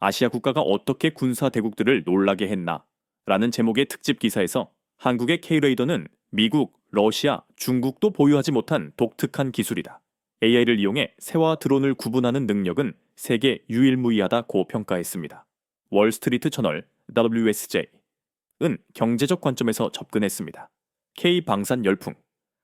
아시아 국가가 어떻게 군사 대국들을 놀라게 했나? 라는 제목의 특집 기사에서 한국의 K-레이더는 미국, 러시아, 중국도 보유하지 못한 독특한 기술이다. AI를 이용해 새와 드론을 구분하는 능력은 세계 유일무이하다고 평가했습니다. 월스트리트 저널 WSJ은 경제적 관점에서 접근했습니다. K-방산 열풍,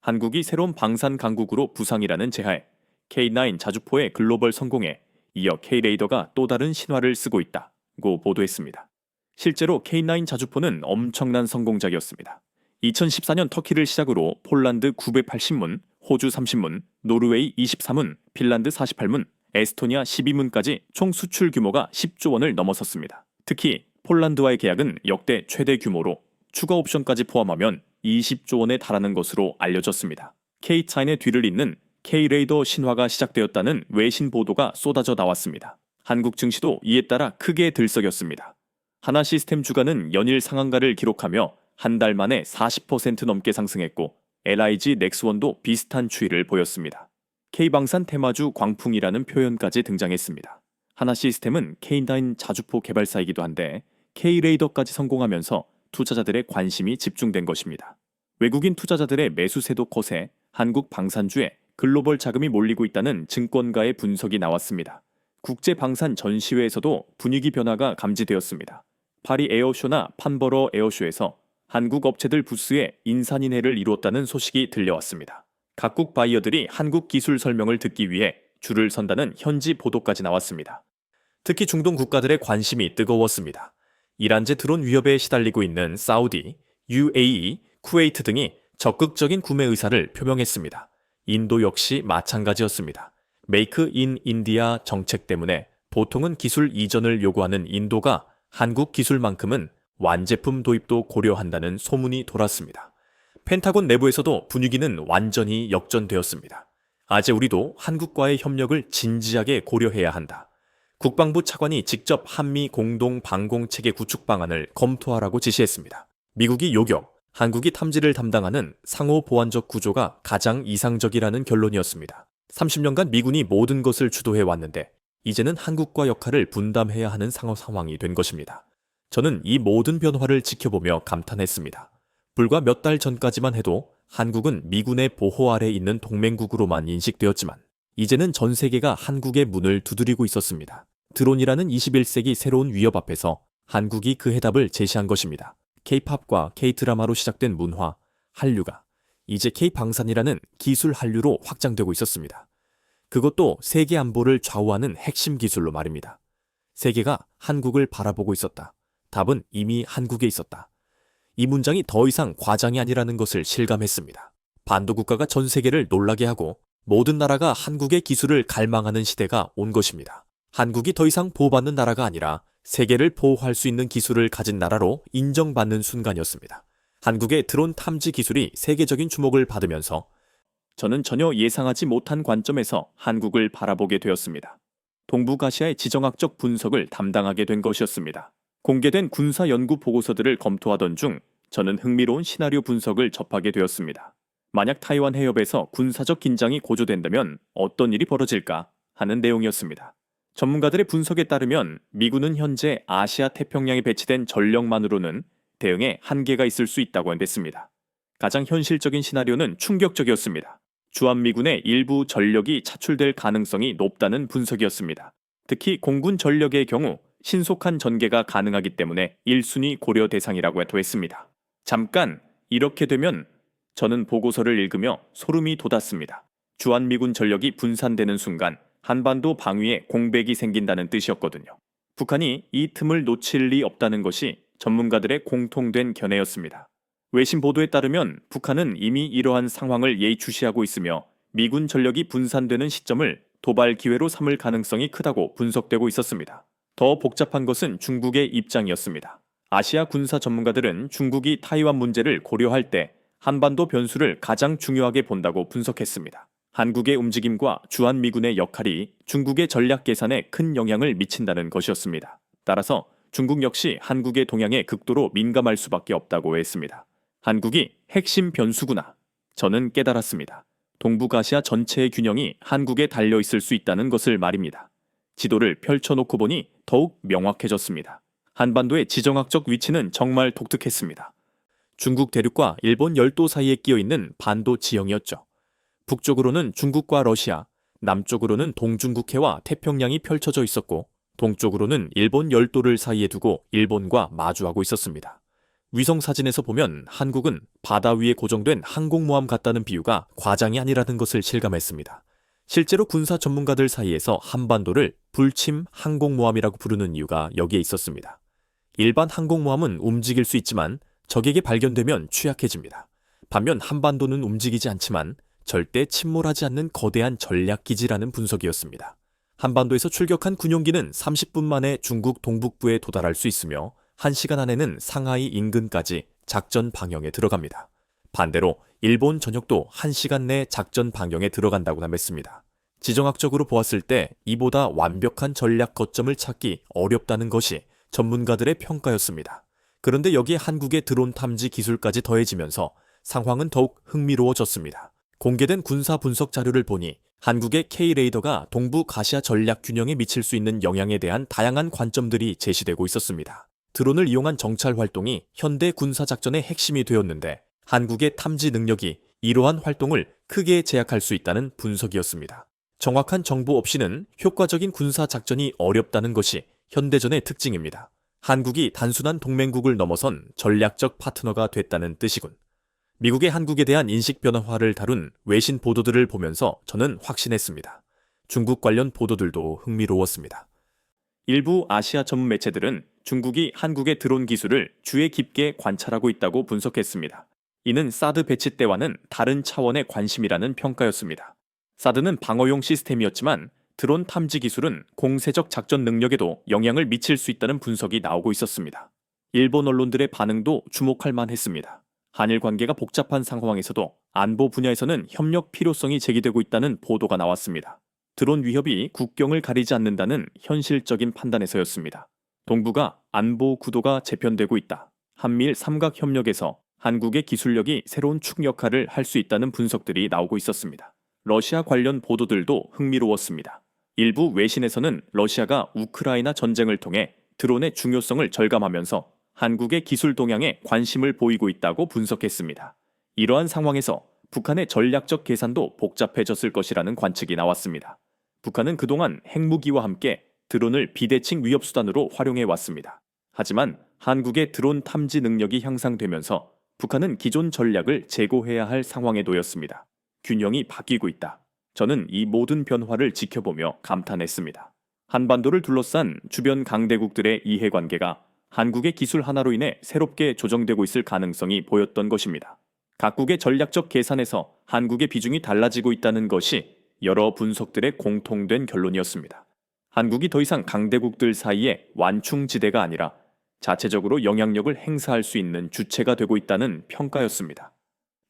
한국이 새로운 방산 강국으로 부상이라는 제하에 K9 자주포의 글로벌 성공에 이어 K-레이더가 또 다른 신화를 쓰고 있다고 보도했습니다. 실제로 K9 자주포는 엄청난 성공작이었습니다. 2014년 터키를 시작으로 폴란드 980문, 호주 30문, 노르웨이 23문, 핀란드 48문, 에스토니아 12문까지 총 수출 규모가 10조 원을 넘어섰습니다. 특히 폴란드와의 계약은 역대 최대 규모로 추가 옵션까지 포함하면 20조 원에 달하는 것으로 알려졌습니다. K9의 뒤를 잇는 K-레이더 신화가 시작되었다는 외신 보도가 쏟아져 나왔습니다. 한국 증시도 이에 따라 크게 들썩였습니다. 하나 시스템 주가는 연일 상한가를 기록하며 한 달 만에 40% 넘게 상승했고 LIG 넥스원도 비슷한 추이를 보였습니다. K방산 테마주 광풍이라는 표현까지 등장했습니다. 하나 시스템은 K9 자주포 개발사이기도 한데 K-레이더까지 성공하면서 투자자들의 관심이 집중된 것입니다. 외국인 투자자들의 매수세도 거세 한국 방산주에 글로벌 자금이 몰리고 있다는 증권가의 분석이 나왔습니다. 국제 방산 전시회에서도 분위기 변화가 감지되었습니다. 파리 에어쇼나 판버러 에어쇼에서 한국 업체들 부스에 인산인해를 이루었다는 소식이 들려왔습니다. 각국 바이어들이 한국 기술 설명을 듣기 위해 줄을 선다는 현지 보도까지 나왔습니다. 특히 중동 국가들의 관심이 뜨거웠습니다. 이란제 드론 위협에 시달리고 있는 사우디, UAE, 쿠웨이트 등이 적극적인 구매 의사를 표명했습니다. 인도 역시 마찬가지였습니다. 메이크 인 인디아 정책 때문에 보통은 기술 이전을 요구하는 인도가 한국 기술만큼은 완제품 도입도 고려한다는 소문이 돌았습니다. 펜타곤 내부에서도 분위기는 완전히 역전되었습니다. 아재 우리도 한국과의 협력을 진지하게 고려해야 한다. 국방부 차관이 직접 한미 공동 방공체계 구축 방안을 검토하라고 지시했습니다. 미국이 요격, 한국이 탐지를 담당하는 상호 보완적 구조가 가장 이상적이라는 결론이었습니다. 30년간 미군이 모든 것을 주도해 왔는데 이제는 한국과 역할을 분담해야 하는 상황이 된 것입니다. 저는 이 모든 변화를 지켜보며 감탄했습니다. 불과 몇 달 전까지만 해도 한국은 미군의 보호 아래 있는 동맹국으로만 인식되었지만 이제는 전 세계가 한국의 문을 두드리고 있었습니다. 드론이라는 21세기 새로운 위협 앞에서 한국이 그 해답을 제시한 것입니다. K-팝과 K-드라마로 시작된 문화, 한류가 이제 K-방산이라는 기술 한류로 확장되고 있었습니다. 그것도 세계 안보를 좌우하는 핵심 기술로 말입니다. 세계가 한국을 바라보고 있었다. 답은 이미 한국에 있었다. 이 문장이 더 이상 과장이 아니라는 것을 실감했습니다. 반도 국가가 전 세계를 놀라게 하고 모든 나라가 한국의 기술을 갈망하는 시대가 온 것입니다. 한국이 더 이상 보호받는 나라가 아니라 세계를 보호할 수 있는 기술을 가진 나라로 인정받는 순간이었습니다. 한국의 드론 탐지 기술이 세계적인 주목을 받으면서 저는 전혀 예상하지 못한 관점에서 한국을 바라보게 되었습니다. 동북아시아의 지정학적 분석을 담당하게 된 것이었습니다. 공개된 군사 연구 보고서들을 검토하던 중 저는 흥미로운 시나리오 분석을 접하게 되었습니다. 만약 타이완 해협에서 군사적 긴장이 고조된다면 어떤 일이 벌어질까 하는 내용이었습니다. 전문가들의 분석에 따르면 미군은 현재 아시아 태평양에 배치된 전력만으로는 대응에 한계가 있을 수 있다고 했습니다. 가장 현실적인 시나리오는 충격적이었습니다. 주한미군의 일부 전력이 차출될 가능성이 높다는 분석이었습니다. 특히 공군 전력의 경우 신속한 전개가 가능하기 때문에 1순위 고려 대상이라고 했습니다. 잠깐 이렇게 되면 저는 보고서를 읽으며 소름이 돋았습니다. 주한미군 전력이 분산되는 순간 한반도 방위에 공백이 생긴다는 뜻이었거든요. 북한이 이 틈을 놓칠 리 없다는 것이 전문가들의 공통된 견해였습니다. 외신 보도에 따르면 북한은 이미 이러한 상황을 예의주시하고 있으며 미군 전력이 분산되는 시점을 도발 기회로 삼을 가능성이 크다고 분석되고 있었습니다. 더 복잡한 것은 중국의 입장이었습니다. 아시아 군사 전문가들은 중국이 타이완 문제를 고려할 때 한반도 변수를 가장 중요하게 본다고 분석했습니다. 한국의 움직임과 주한미군의 역할이 중국의 전략 계산에 큰 영향을 미친다는 것이었습니다. 따라서 중국 역시 한국의 동향에 극도로 민감할 수밖에 없다고 했습니다. 한국이 핵심 변수구나. 저는 깨달았습니다. 동북아시아 전체의 균형이 한국에 달려 있을 수 있다는 것을 말입니다. 지도를 펼쳐놓고 보니 더욱 명확해졌습니다. 한반도의 지정학적 위치는 정말 독특했습니다. 중국 대륙과 일본 열도 사이에 끼어 있는 반도 지형이었죠. 북쪽으로는 중국과 러시아, 남쪽으로는 동중국해와 태평양이 펼쳐져 있었고 동쪽으로는 일본 열도를 사이에 두고 일본과 마주하고 있었습니다. 위성 사진에서 보면 한국은 바다 위에 고정된 항공모함 같다는 비유가 과장이 아니라는 것을 실감했습니다. 실제로 군사 전문가들 사이에서 한반도를 불침 항공모함이라고 부르는 이유가 여기에 있었습니다. 일반 항공모함은 움직일 수 있지만 적에게 발견되면 취약해집니다. 반면 한반도는 움직이지 않지만 절대 침몰하지 않는 거대한 전략기지라는 분석이었습니다. 한반도에서 출격한 군용기는 30분 만에 중국 동북부에 도달할 수 있으며 1시간 안에는 상하이 인근까지 작전 방영에 들어갑니다. 반대로 일본 전역도 1시간 내 작전 방영에 들어간다고 남했습니다. 지정학적으로 보았을 때 이보다 완벽한 전략 거점을 찾기 어렵다는 것이 전문가들의 평가였습니다. 그런데 여기에 한국의 드론 탐지 기술까지 더해지면서 상황은 더욱 흥미로워졌습니다. 공개된 군사 분석 자료를 보니 한국의 K-레이더가 동북아시아 전략 균형에 미칠 수 있는 영향에 대한 다양한 관점들이 제시되고 있었습니다. 드론을 이용한 정찰 활동이 현대 군사작전의 핵심이 되었는데 한국의 탐지 능력이 이러한 활동을 크게 제약할 수 있다는 분석이었습니다. 정확한 정보 없이는 효과적인 군사작전이 어렵다는 것이 현대전의 특징입니다. 한국이 단순한 동맹국을 넘어선 전략적 파트너가 됐다는 뜻이군. 미국의 한국에 대한 인식 변화를 다룬 외신 보도들을 보면서 저는 확신했습니다. 중국 관련 보도들도 흥미로웠습니다. 일부 아시아 전문 매체들은 중국이 한국의 드론 기술을 주의 깊게 관찰하고 있다고 분석했습니다. 이는 사드 배치 때와는 다른 차원의 관심이라는 평가였습니다. 사드는 방어용 시스템이었지만 드론 탐지 기술은 공세적 작전 능력에도 영향을 미칠 수 있다는 분석이 나오고 있었습니다. 일본 언론들의 반응도 주목할 만했습니다. 한일 관계가 복잡한 상황에서도 안보 분야에서는 협력 필요성이 제기되고 있다는 보도가 나왔습니다. 드론 위협이 국경을 가리지 않는다는 현실적인 판단에서였습니다. 동북아 안보 구도가 재편되고 있다. 한미일 삼각협력에서 한국의 기술력이 새로운 축 역할을 할 수 있다는 분석들이 나오고 있었습니다. 러시아 관련 보도들도 흥미로웠습니다. 일부 외신에서는 러시아가 우크라이나 전쟁을 통해 드론의 중요성을 절감하면서 한국의 기술 동향에 관심을 보이고 있다고 분석했습니다. 이러한 상황에서 북한의 전략적 계산도 복잡해졌을 것이라는 관측이 나왔습니다. 북한은 그동안 핵무기와 함께 드론을 비대칭 위협수단으로 활용해 왔습니다. 하지만 한국의 드론 탐지 능력이 향상되면서 북한은 기존 전략을 재고해야 할 상황에 놓였습니다. 균형이 바뀌고 있다. 저는 이 모든 변화를 지켜보며 감탄했습니다. 한반도를 둘러싼 주변 강대국들의 이해관계가 한국의 기술 하나로 인해 새롭게 조정되고 있을 가능성이 보였던 것입니다. 각국의 전략적 계산에서 한국의 비중이 달라지고 있다는 것이 여러 분석들의 공통된 결론이었습니다. 한국이 더 이상 강대국들 사이에 완충지대가 아니라 자체적으로 영향력을 행사할 수 있는 주체가 되고 있다는 평가였습니다.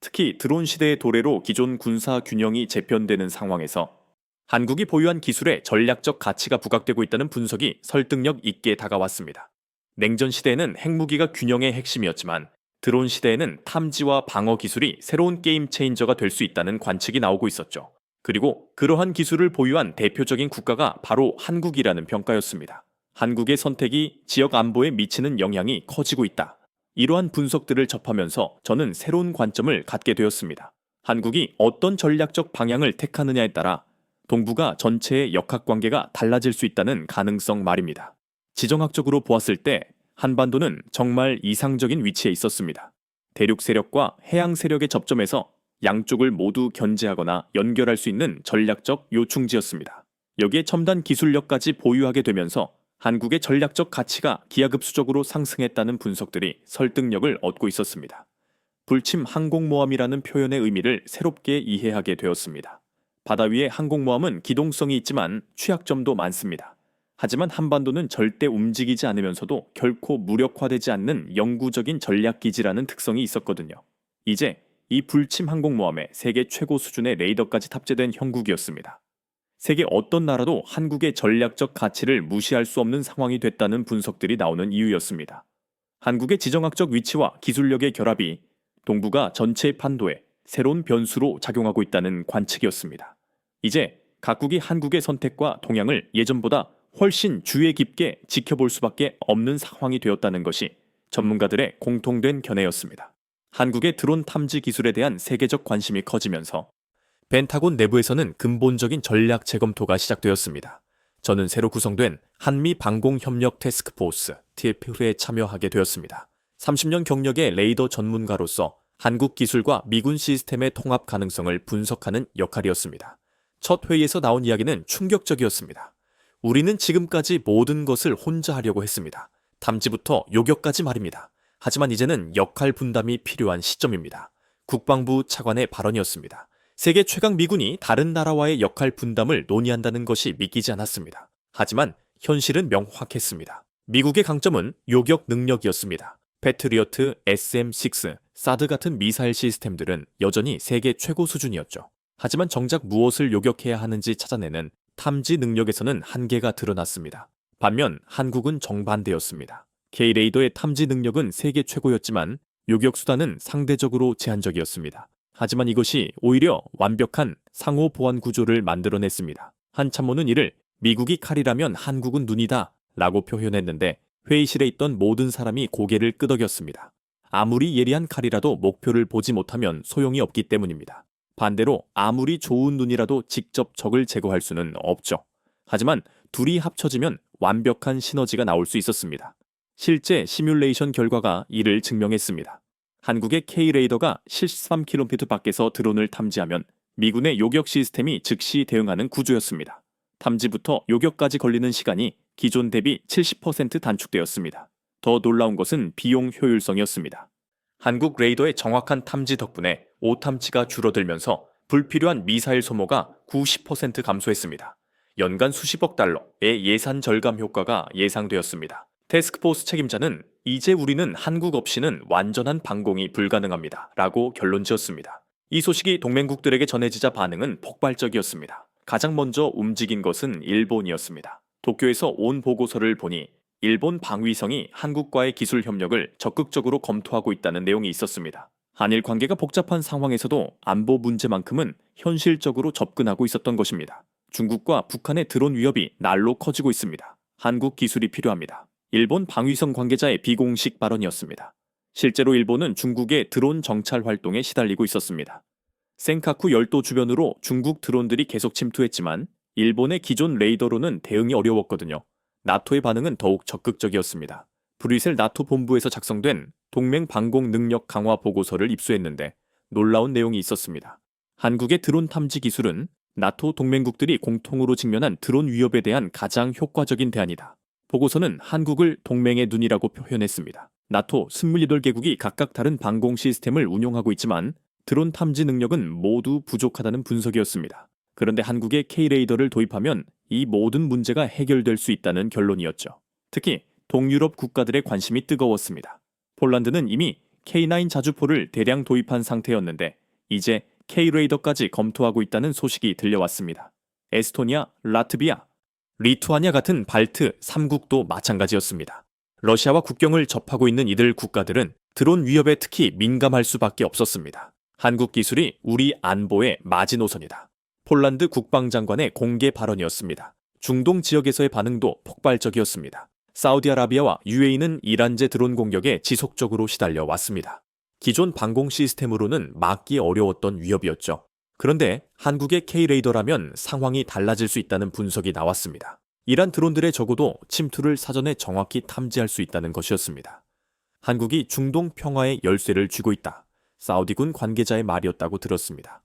특히 드론 시대의 도래로 기존 군사 균형이 재편되는 상황에서 한국이 보유한 기술에 전략적 가치가 부각되고 있다는 분석이 설득력 있게 다가왔습니다. 냉전 시대에는 핵무기가 균형의 핵심이었지만 드론 시대에는 탐지와 방어 기술이 새로운 게임 체인저가 될 수 있다는 관측이 나오고 있었죠. 그리고 그러한 기술을 보유한 대표적인 국가가 바로 한국이라는 평가였습니다. 한국의 선택이 지역 안보에 미치는 영향이 커지고 있다. 이러한 분석들을 접하면서 저는 새로운 관점을 갖게 되었습니다. 한국이 어떤 전략적 방향을 택하느냐에 따라 동북아 전체의 역학관계가 달라질 수 있다는 가능성 말입니다. 지정학적으로 보았을 때 한반도는 정말 이상적인 위치에 있었습니다. 대륙 세력과 해양 세력의 접점에서 양쪽을 모두 견제하거나 연결할 수 있는 전략적 요충지였습니다. 여기에 첨단 기술력까지 보유하게 되면서 한국의 전략적 가치가 기하급수적으로 상승했다는 분석들이 설득력을 얻고 있었습니다. 불침 항공모함이라는 표현의 의미를 새롭게 이해하게 되었습니다. 바다 위의 항공모함은 기동성이 있지만 취약점도 많습니다. 하지만 한반도는 절대 움직이지 않으면서도 결코 무력화되지 않는 영구적인 전략기지라는 특성이 있었거든요. 이제 이 불침 항공모함에 세계 최고 수준의 레이더까지 탑재된 형국이었습니다. 세계 어떤 나라도 한국의 전략적 가치를 무시할 수 없는 상황이 됐다는 분석들이 나오는 이유였습니다. 한국의 지정학적 위치와 기술력의 결합이 동북아 전체 판도에 새로운 변수로 작용하고 있다는 관측이었습니다. 이제 각국이 한국의 선택과 동향을 예전보다 훨씬 주의 깊게 지켜볼 수밖에 없는 상황이 되었다는 것이 전문가들의 공통된 견해였습니다. 한국의 드론 탐지 기술에 대한 세계적 관심이 커지면서 펜타곤 내부에서는 근본적인 전략 재검토가 시작되었습니다. 저는 새로 구성된 한미 방공협력 태스크포스 TF에 참여하게 되었습니다. 30년 경력의 레이더 전문가로서 한국 기술과 미군 시스템의 통합 가능성을 분석하는 역할이었습니다. 첫 회의에서 나온 이야기는 충격적이었습니다. 우리는 지금까지 모든 것을 혼자 하려고 했습니다. 탐지부터 요격까지 말입니다. 하지만 이제는 역할 분담이 필요한 시점입니다. 국방부 차관의 발언이었습니다. 세계 최강 미군이 다른 나라와의 역할 분담을 논의한다는 것이 믿기지 않았습니다. 하지만 현실은 명확했습니다. 미국의 강점은 요격 능력이었습니다. 패트리어트, SM-6, 사드 같은 미사일 시스템들은 여전히 세계 최고 수준이었죠. 하지만 정작 무엇을 요격해야 하는지 찾아내는 탐지 능력에서는 한계가 드러났습니다. 반면 한국은 정반대였습니다. K-레이더의 탐지 능력은 세계 최고였지만 요격 수단은 상대적으로 제한적이었습니다. 하지만 이것이 오히려 완벽한 상호 보완 구조를 만들어냈습니다. 한 참모는 이를 미국이 칼이라면 한국은 눈이다 라고 표현했는데 회의실에 있던 모든 사람이 고개를 끄덕였습니다. 아무리 예리한 칼이라도 목표를 보지 못하면 소용이 없기 때문입니다. 반대로 아무리 좋은 눈이라도 직접 적을 제거할 수는 없죠. 하지만 둘이 합쳐지면 완벽한 시너지가 나올 수 있었습니다. 실제 시뮬레이션 결과가 이를 증명했습니다. 한국의 K-레이더가 73km 밖에서 드론을 탐지하면 미군의 요격 시스템이 즉시 대응하는 구조였습니다. 탐지부터 요격까지 걸리는 시간이 기존 대비 70% 단축되었습니다. 더 놀라운 것은 비용 효율성이었습니다. 한국 레이더의 정확한 탐지 덕분에 오탐지가 줄어들면서 불필요한 미사일 소모가 90% 감소했습니다. 연간 수십억 달러의 예산 절감 효과가 예상되었습니다. 태스크포스 책임자는 이제 우리는 한국 없이는 완전한 방공이 불가능합니다. 라고 결론 지었습니다. 이 소식이 동맹국들에게 전해지자 반응은 폭발적이었습니다. 가장 먼저 움직인 것은 일본이었습니다. 도쿄에서 온 보고서를 보니 일본 방위성이 한국과의 기술 협력을 적극적으로 검토하고 있다는 내용이 있었습니다. 한일 관계가 복잡한 상황에서도 안보 문제만큼은 현실적으로 접근하고 있었던 것입니다. 중국과 북한의 드론 위협이 날로 커지고 있습니다. 한국 기술이 필요합니다. 일본 방위성 관계자의 비공식 발언이었습니다. 실제로 일본은 중국의 드론 정찰 활동에 시달리고 있었습니다. 센카쿠 열도 주변으로 중국 드론들이 계속 침투했지만 일본의 기존 레이더로는 대응이 어려웠거든요. 나토의 반응은 더욱 적극적이었습니다. 브뤼셀 나토 본부에서 작성된 동맹 방공 능력 강화 보고서를 입수했는데 놀라운 내용이 있었습니다. 한국의 드론 탐지 기술은 나토 동맹국들이 공통으로 직면한 드론 위협에 대한 가장 효과적인 대안이다. 보고서는 한국을 동맹의 눈이라고 표현했습니다. 나토 28개국이 각각 다른 방공 시스템을 운용하고 있지만 드론 탐지 능력은 모두 부족하다는 분석이었습니다. 그런데 한국의 K-레이더를 도입하면 이 모든 문제가 해결될 수 있다는 결론이었죠. 특히 동유럽 국가들의 관심이 뜨거웠습니다. 폴란드는 이미 K9 자주포를 대량 도입한 상태였는데 이제 K-레이더까지 검토하고 있다는 소식이 들려왔습니다. 에스토니아, 라트비아, 리투아니아 같은 발트 3국도 마찬가지였습니다. 러시아와 국경을 접하고 있는 이들 국가들은 드론 위협에 특히 민감할 수밖에 없었습니다. 한국 기술이 우리 안보의 마지노선이다. 폴란드 국방장관의 공개 발언이었습니다. 중동 지역에서의 반응도 폭발적이었습니다. 사우디아라비아와 UAE는 이란제 드론 공격에 지속적으로 시달려 왔습니다. 기존 방공 시스템으로는 막기 어려웠던 위협이었죠. 그런데 한국의 K-레이더라면 상황이 달라질 수 있다는 분석이 나왔습니다. 이란 드론들의 적어도 침투를 사전에 정확히 탐지할 수 있다는 것이었습니다. 한국이 중동 평화의 열쇠를 쥐고 있다. 사우디군 관계자의 말이었다고 들었습니다.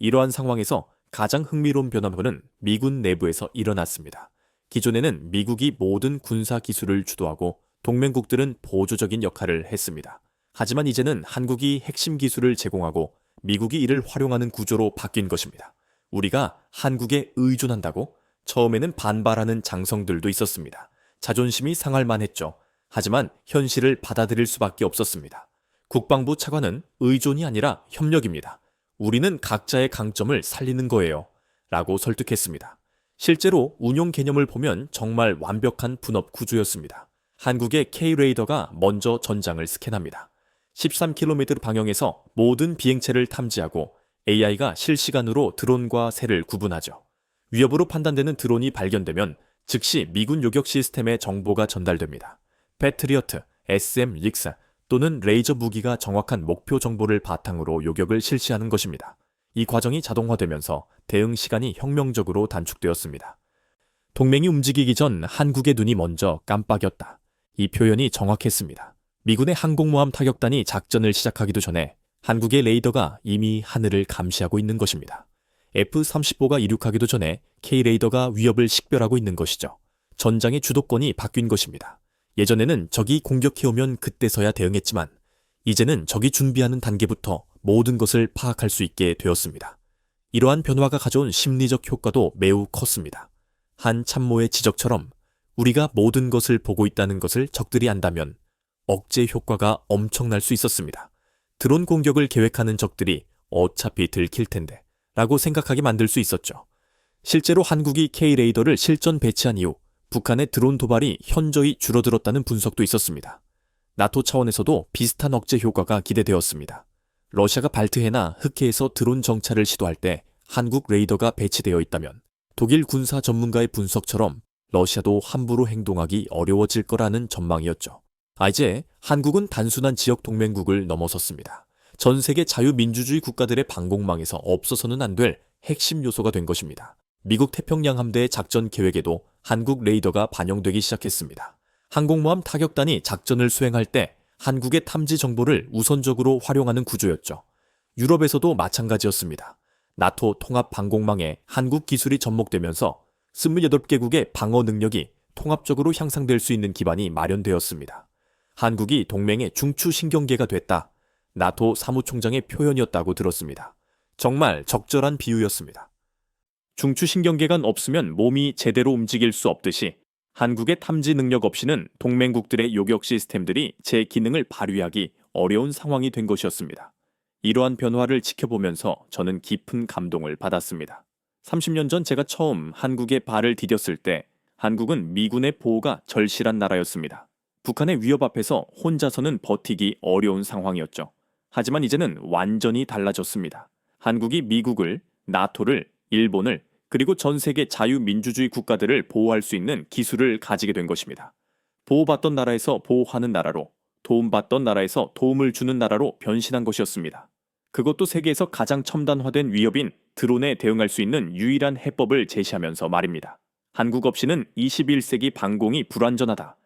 이러한 상황에서 가장 흥미로운 변화는 미군 내부에서 일어났습니다. 기존에는 미국이 모든 군사 기술을 주도하고 동맹국들은 보조적인 역할을 했습니다. 하지만 이제는 한국이 핵심 기술을 제공하고 미국이 이를 활용하는 구조로 바뀐 것입니다. 우리가 한국에 의존한다고? 처음에는 반발하는 장성들도 있었습니다. 자존심이 상할 만했죠. 하지만 현실을 받아들일 수밖에 없었습니다. 국방부 차관은 의존이 아니라 협력입니다. 우리는 각자의 강점을 살리는 거예요. 라고 설득했습니다. 실제로 운용 개념을 보면 정말 완벽한 분업 구조였습니다. 한국의 K-레이더가 먼저 전장을 스캔합니다. 13km 방향에서 모든 비행체를 탐지하고 AI가 실시간으로 드론과 새를 구분하죠. 위협으로 판단되는 드론이 발견되면 즉시 미군 요격 시스템에 정보가 전달됩니다. 패트리어트, SM-6 또는 레이저 무기가 정확한 목표 정보를 바탕으로 요격을 실시하는 것입니다. 이 과정이 자동화되면서 대응 시간이 혁명적으로 단축되었습니다. 동맹이 움직이기 전 한국의 눈이 먼저 깜빡였다. 이 표현이 정확했습니다. 미군의 항공모함 타격단이 작전을 시작하기도 전에 한국의 레이더가 이미 하늘을 감시하고 있는 것입니다. F-35가 이륙하기도 전에 K-레이더가 위협을 식별하고 있는 것이죠. 전장의 주도권이 바뀐 것입니다. 예전에는 적이 공격해오면 그때서야 대응했지만 이제는 적이 준비하는 단계부터 모든 것을 파악할 수 있게 되었습니다. 이러한 변화가 가져온 심리적 효과도 매우 컸습니다. 한 참모의 지적처럼 우리가 모든 것을 보고 있다는 것을 적들이 안다면 억제 효과가 엄청날 수 있었습니다. 드론 공격을 계획하는 적들이 어차피 들킬 텐데 라고 생각하게 만들 수 있었죠. 실제로 한국이 K-레이더를 실전 배치한 이후 북한의 드론 도발이 현저히 줄어들었다는 분석도 있었습니다. 나토 차원에서도 비슷한 억제 효과가 기대되었습니다. 러시아가 발트해나 흑해에서 드론 정찰을 시도할 때 한국 레이더가 배치되어 있다면 독일 군사 전문가의 분석처럼 러시아도 함부로 행동하기 어려워질 거라는 전망이었죠. 이제 한국은 단순한 지역 동맹국을 넘어섰습니다. 전 세계 자유민주주의 국가들의 방공망에서 없어서는 안 될 핵심 요소가 된 것입니다. 미국 태평양 함대의 작전 계획에도 한국 레이더가 반영되기 시작했습니다. 항공모함 타격단이 작전을 수행할 때 한국의 탐지 정보를 우선적으로 활용하는 구조였죠. 유럽에서도 마찬가지였습니다. 나토 통합 방공망에 한국 기술이 접목되면서 28개국의 방어 능력이 통합적으로 향상될 수 있는 기반이 마련되었습니다. 한국이 동맹의 중추 신경계가 됐다. 나토 사무총장의 표현이었다고 들었습니다. 정말 적절한 비유였습니다. 중추 신경계가 없으면 몸이 제대로 움직일 수 없듯이 한국의 탐지 능력 없이는 동맹국들의 요격 시스템들이 제 기능을 발휘하기 어려운 상황이 된 것이었습니다. 이러한 변화를 지켜보면서 저는 깊은 감동을 받았습니다. 30년 전 제가 처음 한국에 발을 디뎠을 때 한국은 미군의 보호가 절실한 나라였습니다. 북한의 위협 앞에서 혼자서는 버티기 어려운 상황이었죠. 하지만 이제는 완전히 달라졌습니다. 한국이 미국을, 나토를, 일본을 그리고 전 세계 자유민주주의 국가들을 보호할 수 있는 기술을 가지게 된 것입니다. 보호받던 나라에서 보호하는 나라로, 도움받던 나라에서 도움을 주는 나라로 변신한 것이었습니다. 그것도 세계에서 가장 첨단화된 위협인 드론에 대응할 수 있는 유일한 해법을 제시하면서 말입니다. 한국 없이는 21세기 방공이 불완전하다.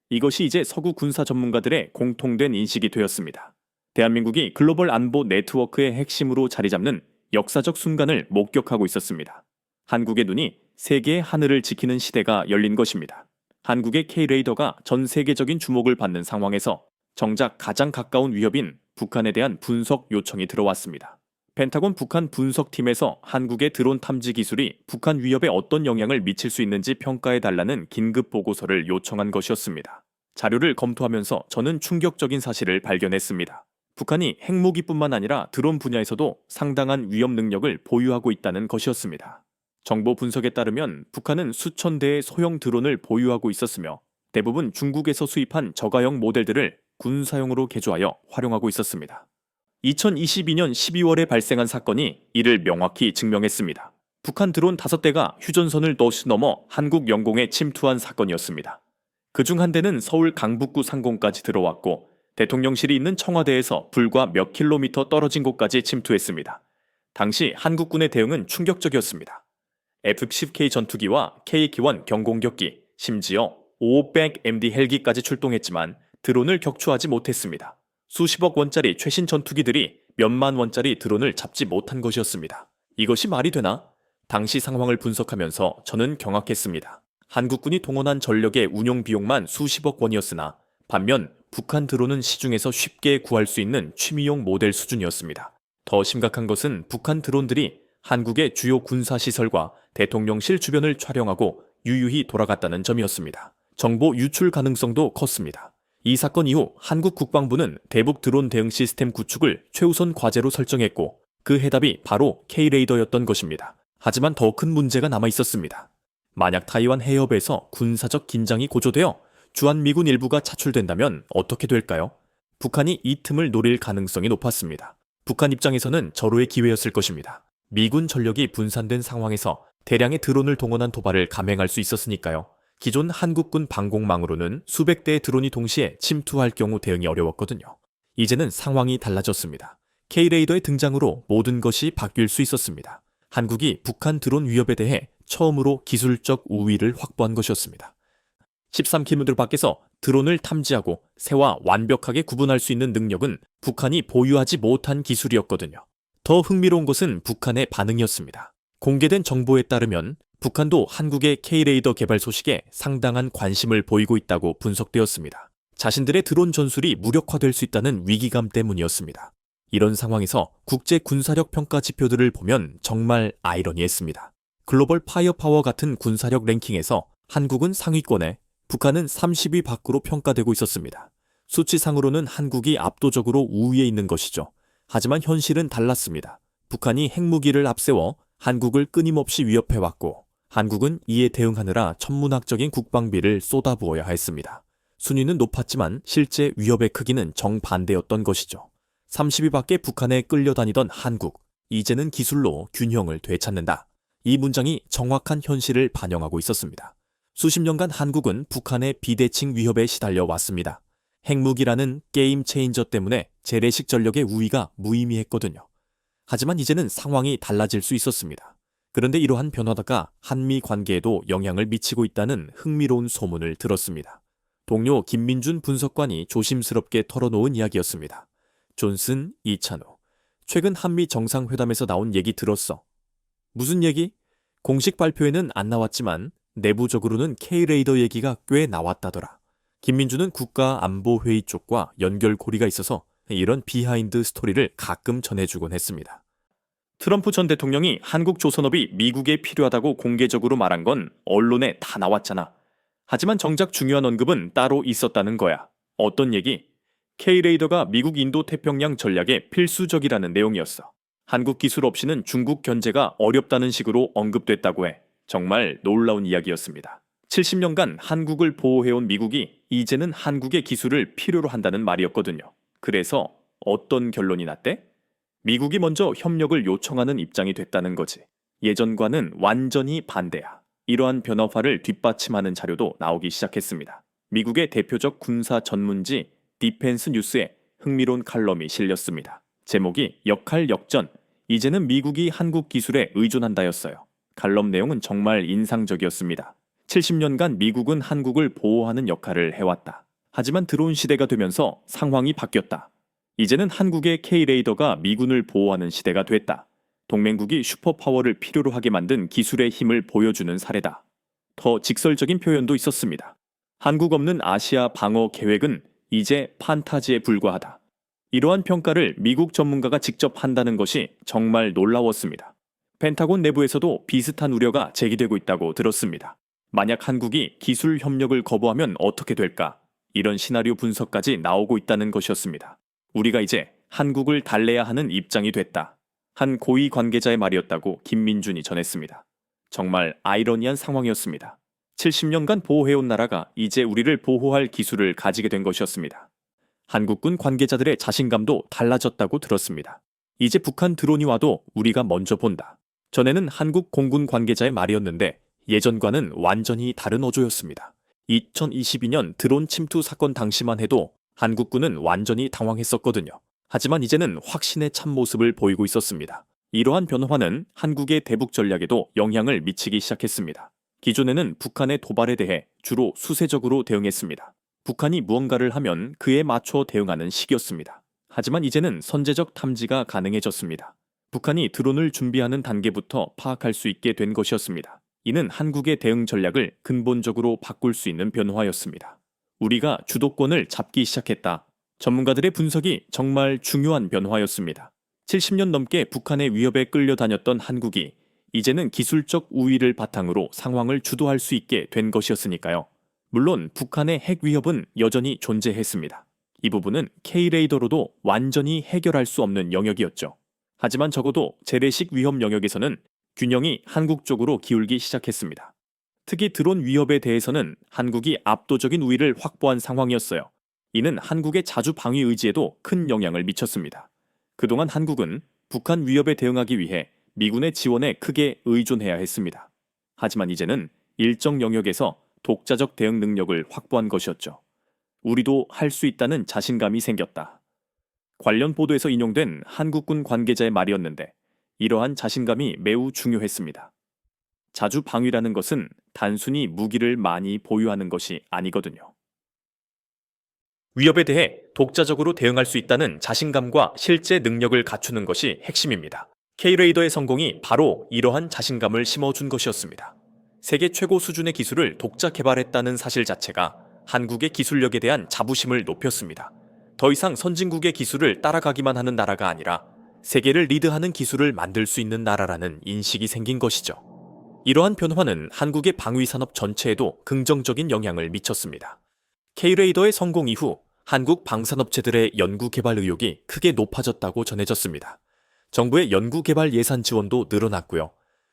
이것이 이제 서구 군사 전문가들의 공통된 인식이 되었습니다. 대한민국이 글로벌 안보 네트워크의 핵심으로 자리 잡는 역사적 순간을 목격하고 있었습니다. 한국의 눈이 세계의 하늘을 지키는 시대가 열린 것입니다. 한국의 K-레이더가 전 세계적인 주목을 받는 상황에서 정작 가장 가까운 위협인 북한에 대한 분석 요청이 들어왔습니다. 펜타곤 북한 분석팀에서 한국의 드론 탐지 기술이 북한 위협에 어떤 영향을 미칠 수 있는지 평가해달라는 긴급 보고서를 요청한 것이었습니다. 자료를 검토하면서 저는 충격적인 사실을 발견했습니다. 북한이 핵무기뿐만 아니라 드론 분야에서도 상당한 위협 능력을 보유하고 있다는 것이었습니다. 정보 분석에 따르면 북한은 수천 대의 소형 드론을 보유하고 있었으며 대부분 중국에서 수입한 저가형 모델들을 군사용으로 개조하여 활용하고 있었습니다. 2022년 12월에 발생한 사건이 이를 명확히 증명했습니다. 북한 드론 5대가 휴전선을 넘어 한국 영공에 침투한 사건이었습니다. 그중 한 대는 서울 강북구 상공까지 들어왔고 대통령실이 있는 청와대에서 불과 몇 킬로미터 떨어진 곳까지 침투했습니다. 당시 한국군의 대응은 충격적이었습니다. F-10K 전투기와 K-1 경공격기, 심지어 500MD 헬기까지 출동했지만 드론을 격추하지 못했습니다. 수십억 원짜리 최신 전투기들이 몇만 원짜리 드론을 잡지 못한 것이었습니다. 이것이 말이 되나? 당시 상황을 분석하면서 저는 경악했습니다. 한국군이 동원한 전력의 운용 비용만 수십억 원이었으나 반면 북한 드론은 시중에서 쉽게 구할 수 있는 취미용 모델 수준이었습니다. 더 심각한 것은 북한 드론들이 한국의 주요 군사시설과 대통령실 주변을 촬영하고 유유히 돌아갔다는 점이었습니다. 정보 유출 가능성도 컸습니다. 이 사건 이후 한국 국방부는 대북 드론 대응 시스템 구축을 최우선 과제로 설정했고 그 해답이 바로 K-레이더였던 것입니다. 하지만 더 큰 문제가 남아 있었습니다. 만약 타이완 해협에서 군사적 긴장이 고조되어 주한미군 일부가 차출된다면 어떻게 될까요? 북한이 이 틈을 노릴 가능성이 높았습니다. 북한 입장에서는 절호의 기회였을 것입니다. 미군 전력이 분산된 상황에서 대량의 드론을 동원한 도발을 감행할 수 있었으니까요. 기존 한국군 방공망으로는 수백 대의 드론이 동시에 침투할 경우 대응이 어려웠거든요. 이제는 상황이 달라졌습니다. K-레이더의 등장으로 모든 것이 바뀔 수 있었습니다. 한국이 북한 드론 위협에 대해 처음으로 기술적 우위를 확보한 것이었습니다. 13km 밖에서 드론을 탐지하고 새와 완벽하게 구분할 수 있는 능력은 북한이 보유하지 못한 기술이었거든요. 더 흥미로운 것은 북한의 반응이었습니다. 공개된 정보에 따르면 북한도 한국의 K-레이더 개발 소식에 상당한 관심을 보이고 있다고 분석되었습니다. 자신들의 드론 전술이 무력화될 수 있다는 위기감 때문이었습니다. 이런 상황에서 국제 군사력 평가 지표들을 보면 정말 아이러니했습니다. 글로벌 파이어파워 같은 군사력 랭킹에서 한국은 상위권에 북한은 30위 밖으로 평가되고 있었습니다. 수치상으로는 한국이 압도적으로 우위에 있는 것이죠. 하지만 현실은 달랐습니다. 북한이 핵무기를 앞세워 한국을 끊임없이 위협해왔고 한국은 이에 대응하느라 천문학적인 국방비를 쏟아부어야 했습니다. 순위는 높았지만 실제 위협의 크기는 정반대였던 것이죠. 30위밖에 북한에 끌려다니던 한국, 이제는 기술로 균형을 되찾는다. 이 문장이 정확한 현실을 반영하고 있었습니다. 수십 년간 한국은 북한의 비대칭 위협에 시달려 왔습니다. 핵무기라는 게임 체인저 때문에 재래식 전력의 우위가 무의미했거든요. 하지만 이제는 상황이 달라질 수 있었습니다. 그런데 이러한 변화가 한미 관계에도 영향을 미치고 있다는 흥미로운 소문을 들었습니다. 동료 김민준 분석관이 조심스럽게 털어놓은 이야기였습니다. 존슨, 이찬우. 최근 한미 정상회담에서 나온 얘기 들었어. 무슨 얘기? 공식 발표에는 안 나왔지만 내부적으로는 K-레이더 얘기가 꽤 나왔다더라. 김민준은 국가안보회의 쪽과 연결고리가 있어서 이런 비하인드 스토리를 가끔 전해주곤 했습니다. 트럼프 전 대통령이 한국 조선업이 미국에 필요하다고 공개적으로 말한 건 언론에 다 나왔잖아. 하지만 정작 중요한 언급은 따로 있었다는 거야. 어떤 얘기? K-레이더가 미국 인도태평양 전략에 필수적이라는 내용이었어. 한국 기술 없이는 중국 견제가 어렵다는 식으로 언급됐다고 해. 정말 놀라운 이야기였습니다. 70년간 한국을 보호해온 미국이 이제는 한국의 기술을 필요로 한다는 말이었거든요. 그래서 어떤 결론이 났대? 미국이 먼저 협력을 요청하는 입장이 됐다는 거지. 예전과는 완전히 반대야. 이러한 변화화를 뒷받침하는 자료도 나오기 시작했습니다. 미국의 대표적 군사 전문지 디펜스 뉴스에 흥미로운 칼럼이 실렸습니다. 제목이 역할 역전, 이제는 미국이 한국 기술에 의존한다였어요. 칼럼 내용은 정말 인상적이었습니다. 70년간 미국은 한국을 보호하는 역할을 해왔다. 하지만 드론 시대가 되면서 상황이 바뀌었다. 이제는 한국의 K-레이더가 미군을 보호하는 시대가 됐다. 동맹국이 슈퍼파워를 필요로 하게 만든 기술의 힘을 보여주는 사례다. 더 직설적인 표현도 있었습니다. 한국 없는 아시아 방어 계획은 이제 판타지에 불과하다. 이러한 평가를 미국 전문가가 직접 한다는 것이 정말 놀라웠습니다. 펜타곤 내부에서도 비슷한 우려가 제기되고 있다고 들었습니다. 만약 한국이 기술 협력을 거부하면 어떻게 될까? 이런 시나리오 분석까지 나오고 있다는 것이었습니다. 우리가 이제 한국을 달래야 하는 입장이 됐다. 한 고위 관계자의 말이었다고 김민준이 전했습니다. 정말 아이러니한 상황이었습니다. 70년간 보호해온 나라가 이제 우리를 보호할 기술을 가지게 된 것이었습니다. 한국군 관계자들의 자신감도 달라졌다고 들었습니다. 이제 북한 드론이 와도 우리가 먼저 본다. 전에는 한국 공군 관계자의 말이었는데 예전과는 완전히 다른 어조였습니다. 2022년 드론 침투 사건 당시만 해도 한국군은 완전히 당황했었거든요. 하지만 이제는 확신의 참모습을 보이고 있었습니다. 이러한 변화는 한국의 대북 전략에도 영향을 미치기 시작했습니다. 기존에는 북한의 도발에 대해 주로 수세적으로 대응했습니다. 북한이 무언가를 하면 그에 맞춰 대응하는 식이었습니다. 하지만 이제는 선제적 탐지가 가능해졌습니다. 북한이 드론을 준비하는 단계부터 파악할 수 있게 된 것이었습니다. 이는 한국의 대응 전략을 근본적으로 바꿀 수 있는 변화였습니다. 우리가 주도권을 잡기 시작했다. 전문가들의 분석이 정말 중요한 변화였습니다. 70년 넘게 북한의 위협에 끌려다녔던 한국이 이제는 기술적 우위를 바탕으로 상황을 주도할 수 있게 된 것이었으니까요. 물론 북한의 핵 위협은 여전히 존재했습니다. 이 부분은 K-레이더로도 완전히 해결할 수 없는 영역이었죠. 하지만 적어도 재래식 위협 영역에서는 균형이 한국 쪽으로 기울기 시작했습니다. 특히 드론 위협에 대해서는 한국이 압도적인 우위를 확보한 상황이었어요. 이는 한국의 자주 방위 의지에도 큰 영향을 미쳤습니다. 그동안 한국은 북한 위협에 대응하기 위해 미군의 지원에 크게 의존해야 했습니다. 하지만 이제는 일정 영역에서 독자적 대응 능력을 확보한 것이었죠. 우리도 할 수 있다는 자신감이 생겼다. 관련 보도에서 인용된 한국군 관계자의 말이었는데 이러한 자신감이 매우 중요했습니다. 자주 방위라는 것은 단순히 무기를 많이 보유하는 것이 아니거든요. 위협에 대해 독자적으로 대응할 수 있다는 자신감과 실제 능력을 갖추는 것이 핵심입니다. K-레이더의 성공이 바로 이러한 자신감을 심어준 것이었습니다. 세계 최고 수준의 기술을 독자 개발했다는 사실 자체가 한국의 기술력에 대한 자부심을 높였습니다. 더 이상 선진국의 기술을 따라가기만 하는 나라가 아니라 세계를 리드하는 기술을 만들 수 있는 나라라는 인식이 생긴 것이죠. 이러한 변화는 한국의 방위산업 전체에도 긍정적인 영향을 미쳤습니다. K-레이더의 성공 이후 한국 방산업체들의 연구개발 의욕이 크게 높아졌다고 전해졌습니다. 정부의 연구개발 예산 지원도 늘어났고요.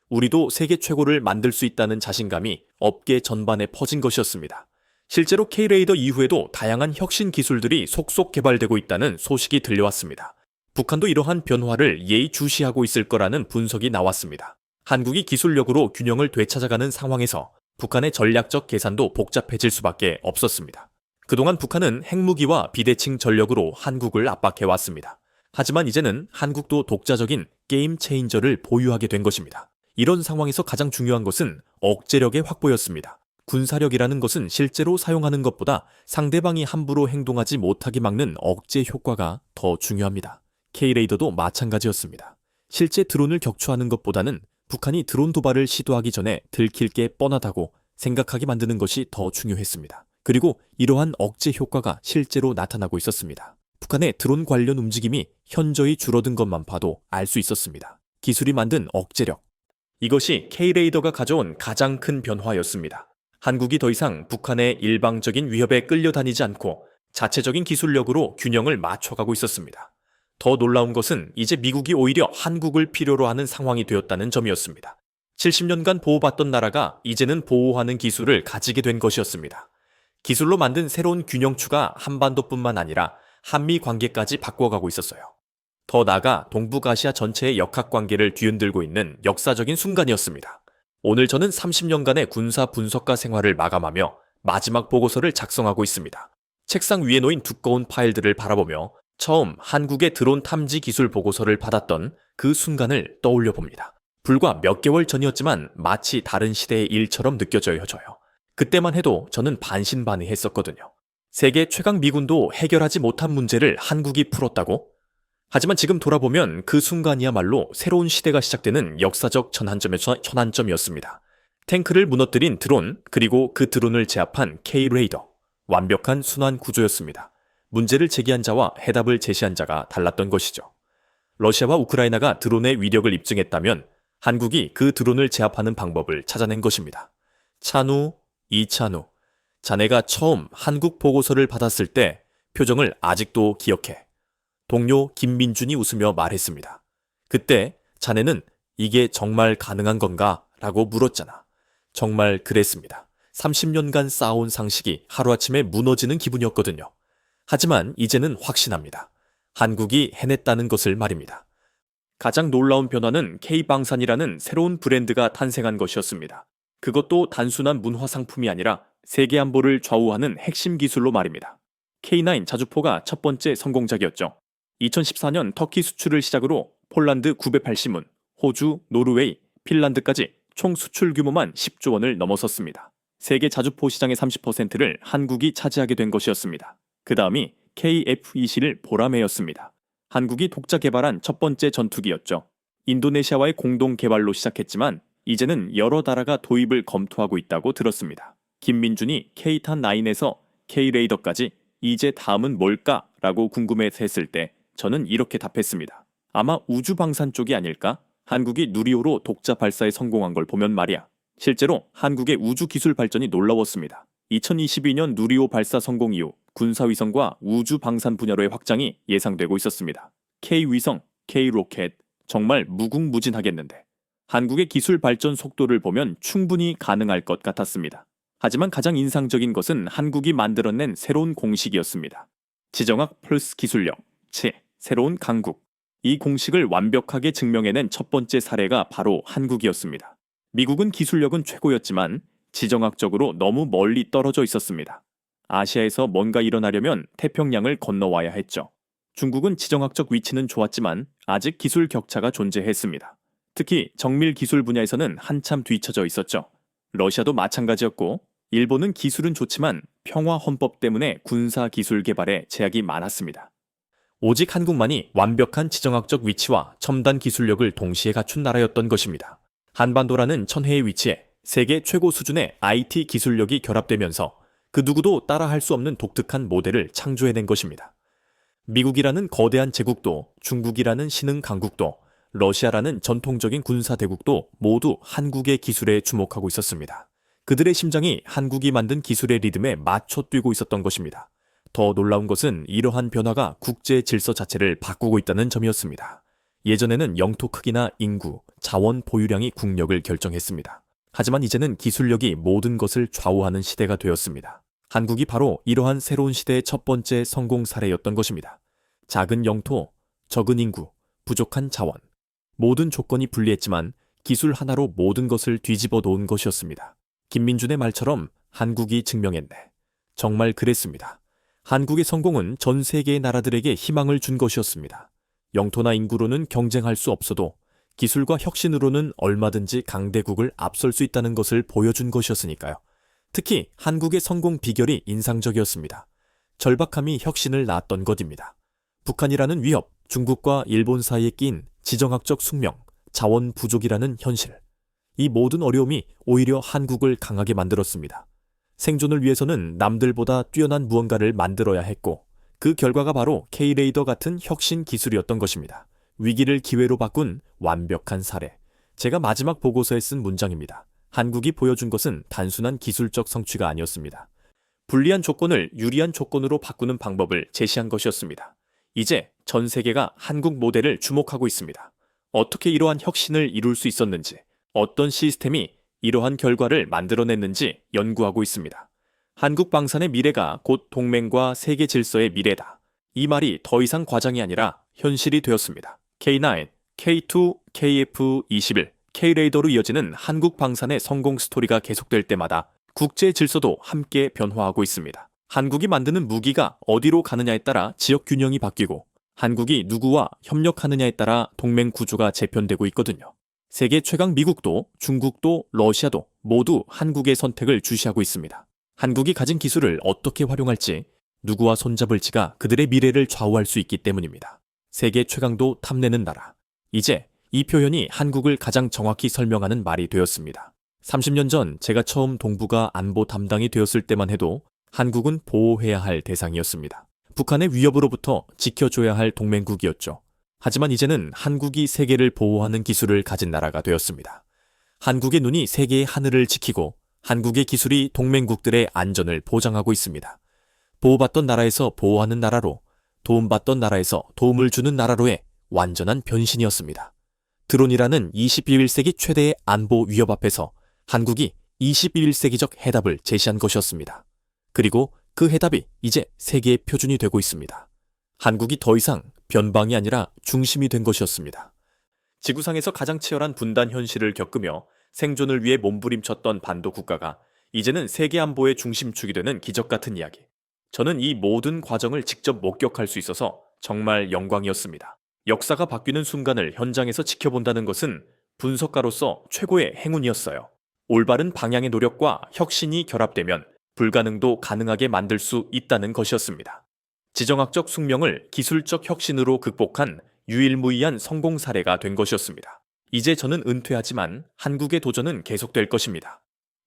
우리도 세계 최고를 만들 수 있다는 자신감이 업계 전반에 퍼진 것이었습니다. 실제로 K-레이더 이후에도 다양한 혁신 기술들이 속속 개발되고 있다는 소식이 들려왔습니다. 북한도 이러한 변화를 예의주시하고 있을 거라는 분석이 나왔습니다. 한국이 기술력으로 균형을 되찾아가는 상황에서 북한의 전략적 계산도 복잡해질 수밖에 없었습니다. 그동안 북한은 핵무기와 비대칭 전력으로 한국을 압박해왔습니다. 하지만 이제는 한국도 독자적인 게임 체인저를 보유하게 된 것입니다. 이런 상황에서 가장 중요한 것은 억제력의 확보였습니다. 군사력이라는 것은 실제로 사용하는 것보다 상대방이 함부로 행동하지 못하게 막는 억제 효과가 더 중요합니다. K-레이더도 마찬가지였습니다. 실제 드론을 격추하는 것보다는 북한이 드론 도발을 시도하기 전에 들킬 게 뻔하다고 생각하게 만드는 것이 더 중요했습니다. 그리고 이러한 억제 효과가 실제로 나타나고 있었습니다. 북한의 드론 관련 움직임이 현저히 줄어든 것만 봐도 알 수 있었습니다. 기술이 만든 억제력. 이것이 K-레이더가 가져온 가장 큰 변화였습니다. 한국이 더 이상 북한의 일방적인 위협에 끌려다니지 않고 자체적인 기술력으로 균형을 맞춰가고 있었습니다. 더 놀라운 것은 이제 미국이 오히려 한국을 필요로 하는 상황이 되었다는 점이었습니다. 70년간 보호받던 나라가 이제는 보호하는 기술을 가지게 된 것이었습니다. 기술로 만든 새로운 균형추가 한반도뿐만 아니라 한미 관계까지 바꿔가고 있었어요. 더 나아가 동북아시아 전체의 역학관계를 뒤흔들고 있는 역사적인 순간이었습니다. 오늘 저는 30년간의 군사 분석가 생활을 마감하며 마지막 보고서를 작성하고 있습니다. 책상 위에 놓인 두꺼운 파일들을 바라보며 처음 한국의 드론 탐지 기술 보고서를 받았던 그 순간을 떠올려 봅니다. 불과 몇 개월 전이었지만 마치 다른 시대의 일처럼 느껴져요. 그때만 해도 저는 반신반의했었거든요. 세계 최강 미군도 해결하지 못한 문제를 한국이 풀었다고? 하지만 지금 돌아보면 그 순간이야말로 새로운 시대가 시작되는 역사적 전환점이었습니다. 탱크를 무너뜨린 드론, 그리고 그 드론을 제압한 K-레이더. 완벽한 순환 구조였습니다. 문제를 제기한 자와 해답을 제시한 자가 달랐던 것이죠. 러시아와 우크라이나가 드론의 위력을 입증했다면 한국이 그 드론을 제압하는 방법을 찾아낸 것입니다. 찬우, 이찬우. 자네가 처음 한국 보고서를 받았을 때 표정을 아직도 기억해. 동료 김민준이 웃으며 말했습니다. 그때 자네는 이게 정말 가능한 건가? 라고 물었잖아. 정말 그랬습니다. 30년간 쌓아온 상식이 하루아침에 무너지는 기분이었거든요. 하지만 이제는 확신합니다. 한국이 해냈다는 것을 말입니다. 가장 놀라운 변화는 K방산이라는 새로운 브랜드가 탄생한 것이었습니다. 그것도 단순한 문화 상품이 아니라 세계 안보를 좌우하는 핵심 기술로 말입니다. K9 자주포가 첫 번째 성공작이었죠. 2014년 터키 수출을 시작으로 폴란드 980문, 호주, 노르웨이, 핀란드까지 총 수출 규모만 10조 원을 넘어섰습니다. 세계 자주포 시장의 30%를 한국이 차지하게 된 것이었습니다. 그 다음이 KF-21 보라매였습니다. 한국이 독자 개발한 첫 번째 전투기였죠. 인도네시아와의 공동 개발로 시작했지만 이제는 여러 나라가 도입을 검토하고 있다고 들었습니다. 김민준이 K-9에서 K-레이더까지 이제 다음은 뭘까? 라고 궁금해서 했을 때 저는 이렇게 답했습니다. 아마 우주방산 쪽이 아닐까? 한국이 누리호로 독자 발사에 성공한 걸 보면 말이야. 실제로 한국의 우주 기술 발전이 놀라웠습니다. 2022년 누리호 발사 성공 이후 군사위성과 우주방산 분야로의 확장이 예상되고 있었습니다. K위성, K로켓, 정말 무궁무진하겠는데 한국의 기술 발전 속도를 보면 충분히 가능할 것 같았습니다. 하지만 가장 인상적인 것은 한국이 만들어낸 새로운 공식이었습니다. 지정학 플러스 기술력, 즉 새로운 강국. 이 공식을 완벽하게 증명해낸 첫 번째 사례가 바로 한국이었습니다. 미국은 기술력은 최고였지만 지정학적으로 너무 멀리 떨어져 있었습니다. 아시아에서 뭔가 일어나려면 태평양을 건너와야 했죠. 중국은 지정학적 위치는 좋았지만 아직 기술 격차가 존재했습니다. 특히 정밀 기술 분야에서는 한참 뒤처져 있었죠. 러시아도 마찬가지였고 일본은 기술은 좋지만 평화 헌법 때문에 군사 기술 개발에 제약이 많았습니다. 오직 한국만이 완벽한 지정학적 위치와 첨단 기술력을 동시에 갖춘 나라였던 것입니다. 한반도라는 천혜의 위치에 세계 최고 수준의 IT 기술력이 결합되면서 그 누구도 따라할 수 없는 독특한 모델을 창조해낸 것입니다. 미국이라는 거대한 제국도, 중국이라는 신흥 강국도, 러시아라는 전통적인 군사 대국도 모두 한국의 기술에 주목하고 있었습니다. 그들의 심장이 한국이 만든 기술의 리듬에 맞춰 뛰고 있었던 것입니다. 더 놀라운 것은 이러한 변화가 국제 질서 자체를 바꾸고 있다는 점이었습니다. 예전에는 영토 크기나 인구, 자원 보유량이 국력을 결정했습니다. 하지만 이제는 기술력이 모든 것을 좌우하는 시대가 되었습니다. 한국이 바로 이러한 새로운 시대의 첫 번째 성공 사례였던 것입니다. 작은 영토, 적은 인구, 부족한 자원. 모든 조건이 불리했지만 기술 하나로 모든 것을 뒤집어 놓은 것이었습니다. 김민준의 말처럼 한국이 증명했네. 정말 그랬습니다. 한국의 성공은 전 세계의 나라들에게 희망을 준 것이었습니다. 영토나 인구로는 경쟁할 수 없어도 기술과 혁신으로는 얼마든지 강대국을 앞설 수 있다는 것을 보여준 것이었으니까요. 특히 한국의 성공 비결이 인상적이었습니다. 절박함이 혁신을 낳았던 것입니다. 북한이라는 위협, 중국과 일본 사이에 끼인 지정학적 숙명, 자원 부족이라는 현실. 이 모든 어려움이 오히려 한국을 강하게 만들었습니다. 생존을 위해서는 남들보다 뛰어난 무언가를 만들어야 했고 그 결과가 바로 K-레이더 같은 혁신 기술이었던 것입니다. 위기를 기회로 바꾼 완벽한 사례. 제가 마지막 보고서에 쓴 문장입니다. 한국이 보여준 것은 단순한 기술적 성취가 아니었습니다. 불리한 조건을 유리한 조건으로 바꾸는 방법을 제시한 것이었습니다. 이제 전 세계가 한국 모델을 주목하고 있습니다. 어떻게 이러한 혁신을 이룰 수 있었는지, 어떤 시스템이 이러한 결과를 만들어냈는지 연구하고 있습니다. 한국 방산의 미래가 곧 동맹과 세계 질서의 미래다. 이 말이 더 이상 과장이 아니라 현실이 되었습니다. K9, K2, KF-21, K-레이더로 이어지는 한국 방산의 성공 스토리가 계속될 때마다 국제 질서도 함께 변화하고 있습니다. 한국이 만드는 무기가 어디로 가느냐에 따라 지역 균형이 바뀌고 한국이 누구와 협력하느냐에 따라 동맹 구조가 재편되고 있거든요. 세계 최강 미국도 중국도 러시아도 모두 한국의 선택을 주시하고 있습니다. 한국이 가진 기술을 어떻게 활용할지, 누구와 손잡을지가 그들의 미래를 좌우할 수 있기 때문입니다. 세계 최강도 탐내는 나라. 이제 이 표현이 한국을 가장 정확히 설명하는 말이 되었습니다. 30년 전 제가 처음 동북아 안보 담당이 되었을 때만 해도 한국은 보호해야 할 대상이었습니다. 북한의 위협으로부터 지켜줘야 할 동맹국이었죠. 하지만 이제는 한국이 세계를 보호하는 기술을 가진 나라가 되었습니다. 한국의 눈이 세계의 하늘을 지키고 한국의 기술이 동맹국들의 안전을 보장하고 있습니다. 보호받던 나라에서 보호하는 나라로, 도움받던 나라에서 도움을 주는 나라로의 완전한 변신이었습니다. 드론이라는 21세기 최대의 안보 위협 앞에서 한국이 21세기적 해답을 제시한 것이었습니다. 그리고 그 해답이 이제 세계의 표준이 되고 있습니다. 한국이 더 이상 변방이 아니라 중심이 된 것이었습니다. 지구상에서 가장 치열한 분단 현실을 겪으며 생존을 위해 몸부림쳤던 반도 국가가 이제는 세계 안보의 중심축이 되는 기적 같은 이야기. 저는 이 모든 과정을 직접 목격할 수 있어서 정말 영광이었습니다. 역사가 바뀌는 순간을 현장에서 지켜본다는 것은 분석가로서 최고의 행운이었어요. 올바른 방향의 노력과 혁신이 결합되면 불가능도 가능하게 만들 수 있다는 것이었습니다. 지정학적 숙명을 기술적 혁신으로 극복한 유일무이한 성공 사례가 된 것이었습니다. 이제 저는 은퇴하지만 한국의 도전은 계속될 것입니다.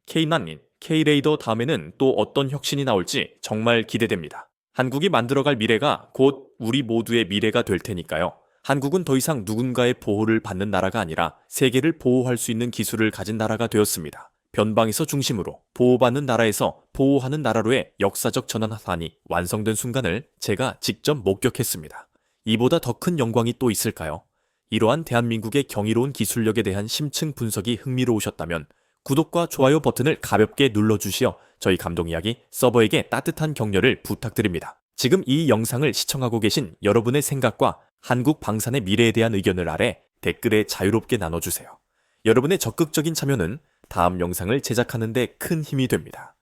K9, K-레이더 다음에는 또 어떤 혁신이 나올지 정말 기대됩니다. 한국이 만들어갈 미래가 곧 우리 모두의 미래가 될 테니까요. 한국은 더 이상 누군가의 보호를 받는 나라가 아니라 세계를 보호할 수 있는 기술을 가진 나라가 되었습니다. 변방에서 중심으로 보호받는 나라에서 보호하는 나라로의 역사적 전환이 완성된 순간을 제가 직접 목격했습니다. 이보다 더 큰 영광이 또 있을까요? 이러한 대한민국의 경이로운 기술력에 대한 심층 분석이 흥미로우셨다면 구독과 좋아요 버튼을 가볍게 눌러주시어 저희 감동 이야기 서버에게 따뜻한 격려를 부탁드립니다. 지금 이 영상을 시청하고 계신 여러분의 생각과 한국 방산의 미래에 대한 의견을 아래 댓글에 자유롭게 나눠주세요. 여러분의 적극적인 참여는 다음 영상을 제작하는 데 큰 힘이 됩니다.